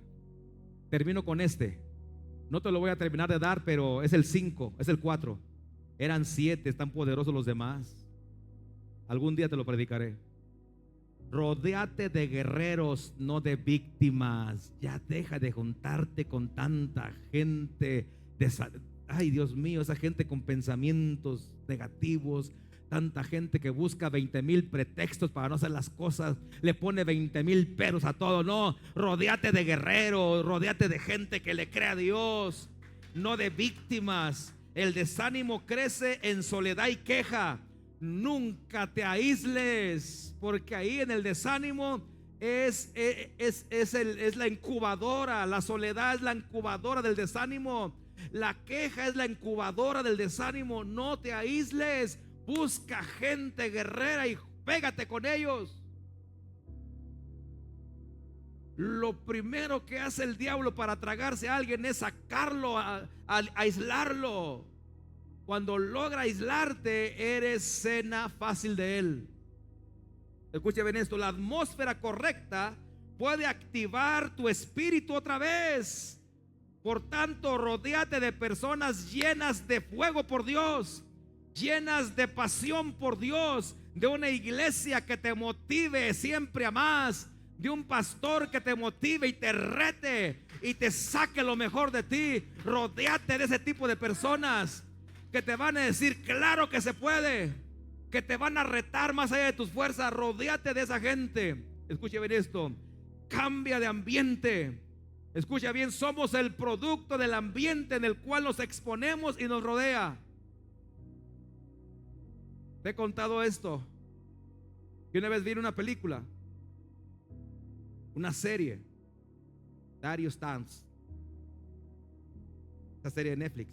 Termino con este. No te lo voy a terminar de dar, pero es el 5, es el 4. Eran 7, están poderosos los demás. Algún día te lo predicaré. Rodéate de guerreros, no de víctimas. Ya deja de juntarte con tanta gente ay, Dios mío, esa gente con pensamientos negativos. Tanta gente que busca 20,000 pretextos para no hacer las cosas, le pone 20,000 peros a todo. No, rodéate de guerreros, rodéate de gente que le crea a Dios, no de víctimas. El desánimo crece en soledad y queja. Nunca te aísles, porque ahí en el desánimo es la incubadora. La soledad es la incubadora del desánimo. La queja es la incubadora del desánimo. No te aísles. Busca gente guerrera y pégate con ellos. Lo primero que hace el diablo para tragarse a alguien es sacarlo, a aislarlo. Cuando logra aislarte, eres cena fácil de él. Escuchen bien esto: la atmósfera correcta puede activar tu espíritu otra vez. Por tanto, rodéate de personas llenas de fuego por Dios, llenas de pasión por Dios, de una iglesia que te motive siempre a más, de un pastor que te motive y te rete y te saque lo mejor de ti. Rodéate de ese tipo de personas que te van a decir claro que se puede, que te van a retar más allá de tus fuerzas. Rodéate de esa gente. Escuche bien esto: cambia de ambiente. Escucha bien, somos el producto del ambiente en el cual nos exponemos y nos rodea. Te he contado esto, que una vez vi una película, una serie, Darius Stans, esa serie de Netflix,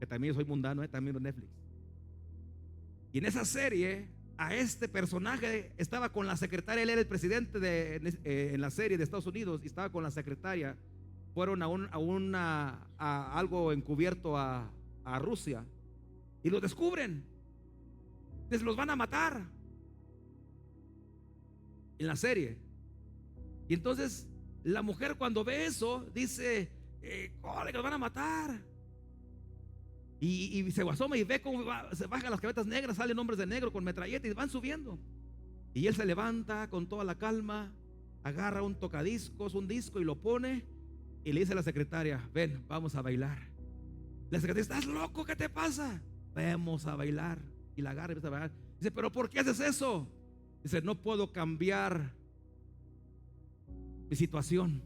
que también soy mundano, también de Netflix. Y en esa serie, a este personaje estaba con la secretaria. Él era el presidente en la serie de Estados Unidos, y estaba con la secretaria. Fueron a algo encubierto a Rusia, y lo descubren. Les los van a matar en la serie. Y entonces la mujer, cuando ve eso, dice: ¡Corre, que los van a matar! Y se asoma y ve cómo se bajan las cabetas negras, salen hombres de negro con metralleta y van subiendo. Y él se levanta con toda la calma, agarra un tocadiscos, un disco, y lo pone, y le dice a la secretaria: ven, vamos a bailar. La secretaria: ¿estás loco? ¿Qué te pasa? Vamos a bailar. Y la agarra y empieza a bailar. Dice: ¿pero por qué haces eso? Dice: no puedo cambiar mi situación,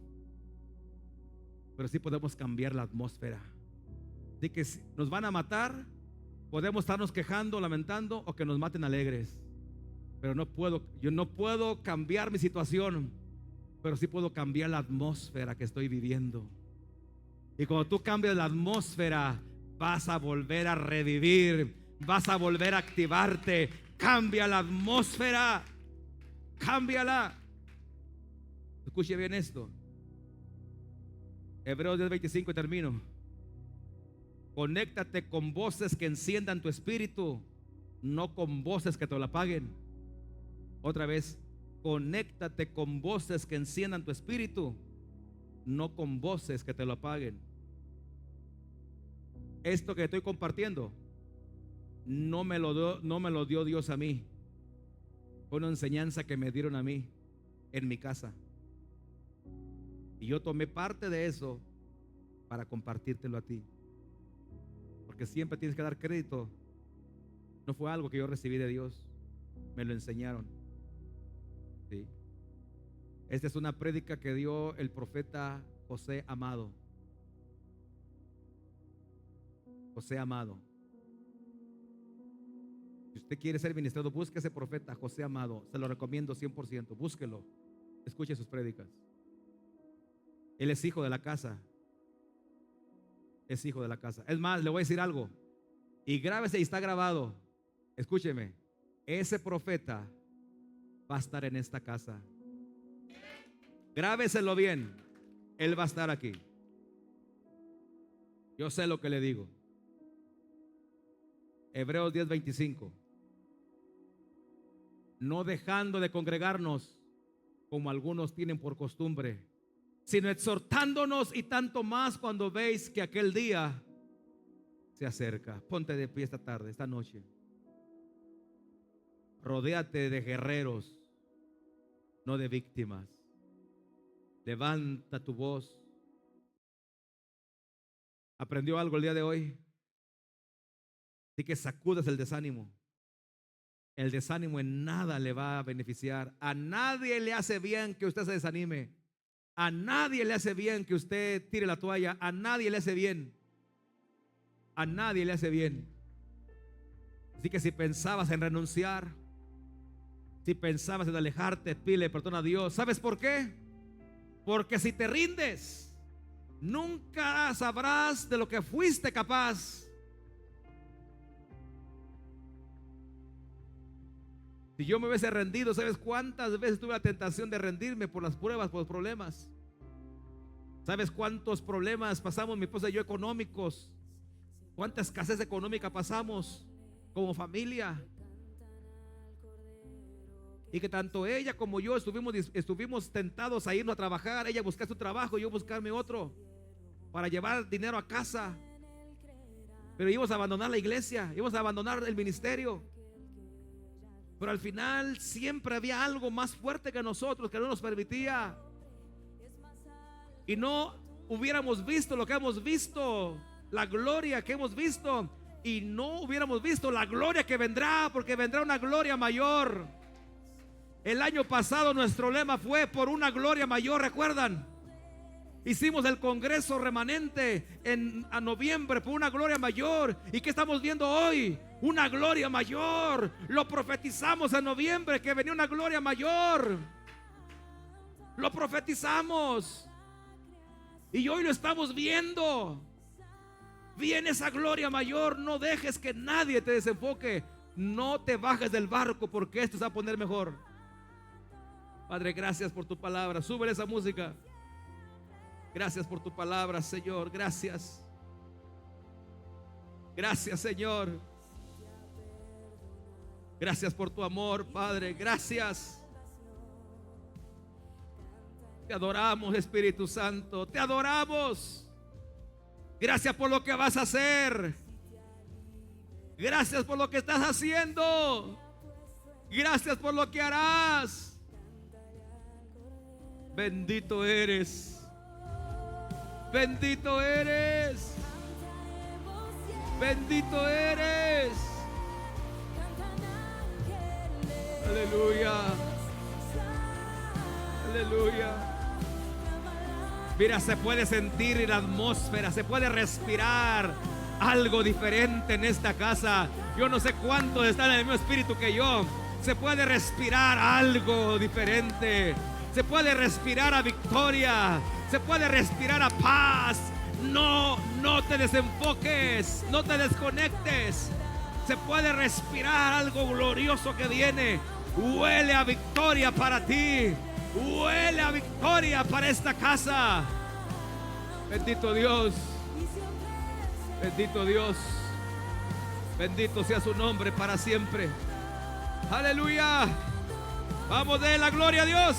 pero sí podemos cambiar la atmósfera. Así que si nos van a matar, podemos estarnos quejando, lamentando, o que nos maten alegres. Pero yo no puedo cambiar mi situación, pero sí puedo cambiar la atmósfera que estoy viviendo. Y cuando tú cambias la atmósfera, vas a volver a revivir, vas a volver a activarte. Cambia la atmósfera, cámbiala. Escuche bien esto. Hebreos 10:25 y termino. Conéctate con voces que enciendan tu espíritu, no con voces que te lo apaguen. Otra vez, conéctate con voces que enciendan tu espíritu, no con voces que te lo apaguen. Esto que estoy compartiendo no me lo dio Dios a mí. Fue una enseñanza que me dieron a mí en mi casa, y yo tomé parte de eso para compartírtelo a ti, porque siempre tienes que dar crédito. No fue algo que yo recibí de Dios, me lo enseñaron. ¿Sí? Esta es una prédica que dio el profeta José Amado. José Amado. Si usted quiere ser ministrado, busque a ese profeta José Amado. Se lo recomiendo 100%. Búsquelo, escuche sus prédicas. Él es hijo de la casa. Es hijo de la casa. Es más, le voy a decir algo, y grábese, y está grabado. Escúcheme, ese profeta va a estar en esta casa. Grábeselo bien. Él va a estar aquí. Yo sé lo que le digo. Hebreos 10:25. No dejando de congregarnos, como algunos tienen por costumbre, sino exhortándonos, y tanto más cuando veis que aquel día se acerca. Ponte de pie esta tarde, esta noche. Rodéate de guerreros, no de víctimas. Levanta tu voz. ¿Aprendió algo el día de hoy? Así que sacudas el desánimo. El desánimo en nada le va a beneficiar. A nadie le hace bien que usted se desanime. A nadie le hace bien que usted tire la toalla. A nadie le hace bien. A nadie le hace bien. Así que si pensabas en renunciar, si pensabas en alejarte, pídele perdón a Dios. ¿Sabes por qué? Porque si te rindes, nunca sabrás de lo que fuiste capaz. Si yo me hubiese rendido, ¿sabes cuántas veces tuve la tentación de rendirme por las pruebas, por los problemas? ¿Sabes cuántos problemas pasamos mi esposa y yo económicos? ¿Cuánta escasez económica pasamos como familia? Y que tanto ella como yo estuvimos tentados a irnos a trabajar. Ella buscar su trabajo, yo buscarme otro, para llevar dinero a casa. Pero íbamos a abandonar la iglesia, íbamos a abandonar el ministerio. Pero al final siempre había algo más fuerte que nosotros, que no nos permitía. Y no hubiéramos visto lo que hemos visto, la gloria que hemos visto, y no hubiéramos visto la gloria que vendrá, porque vendrá una gloria mayor. El año pasado nuestro lema fue: por una gloria mayor, ¿recuerdan? Hicimos el congreso remanente a noviembre por una gloria mayor. ¿Y qué estamos viendo hoy? Una gloria mayor. Lo profetizamos en noviembre que venía una gloria mayor. Lo profetizamos. Y hoy lo estamos viendo. Viene esa gloria mayor. No dejes que nadie te desenfoque. No te bajes del barco porque esto se va a poner mejor. Padre, gracias por tu palabra. Súbele esa música. Gracias por tu palabra, Señor. Gracias. Gracias, Señor. Gracias por tu amor, Padre. Gracias. Te adoramos, Espíritu Santo. Te adoramos. Gracias por lo que vas a hacer. Gracias por lo que estás haciendo. Gracias por lo que harás. Bendito eres. Bendito eres. Bendito eres. Aleluya. Aleluya. Mira, se puede sentir en la atmósfera, se puede respirar algo diferente en esta casa. Yo no sé cuántos están en el mismo espíritu que yo. Se puede respirar algo diferente. Se puede respirar a victoria. Se puede respirar a paz. No te desenfoques. No te desconectes. Se puede respirar algo glorioso que viene. Huele a victoria para ti. Huele a victoria para esta casa. Bendito Dios. Bendito Dios. Bendito sea su nombre para siempre. Aleluya. Vamos, de la gloria a Dios.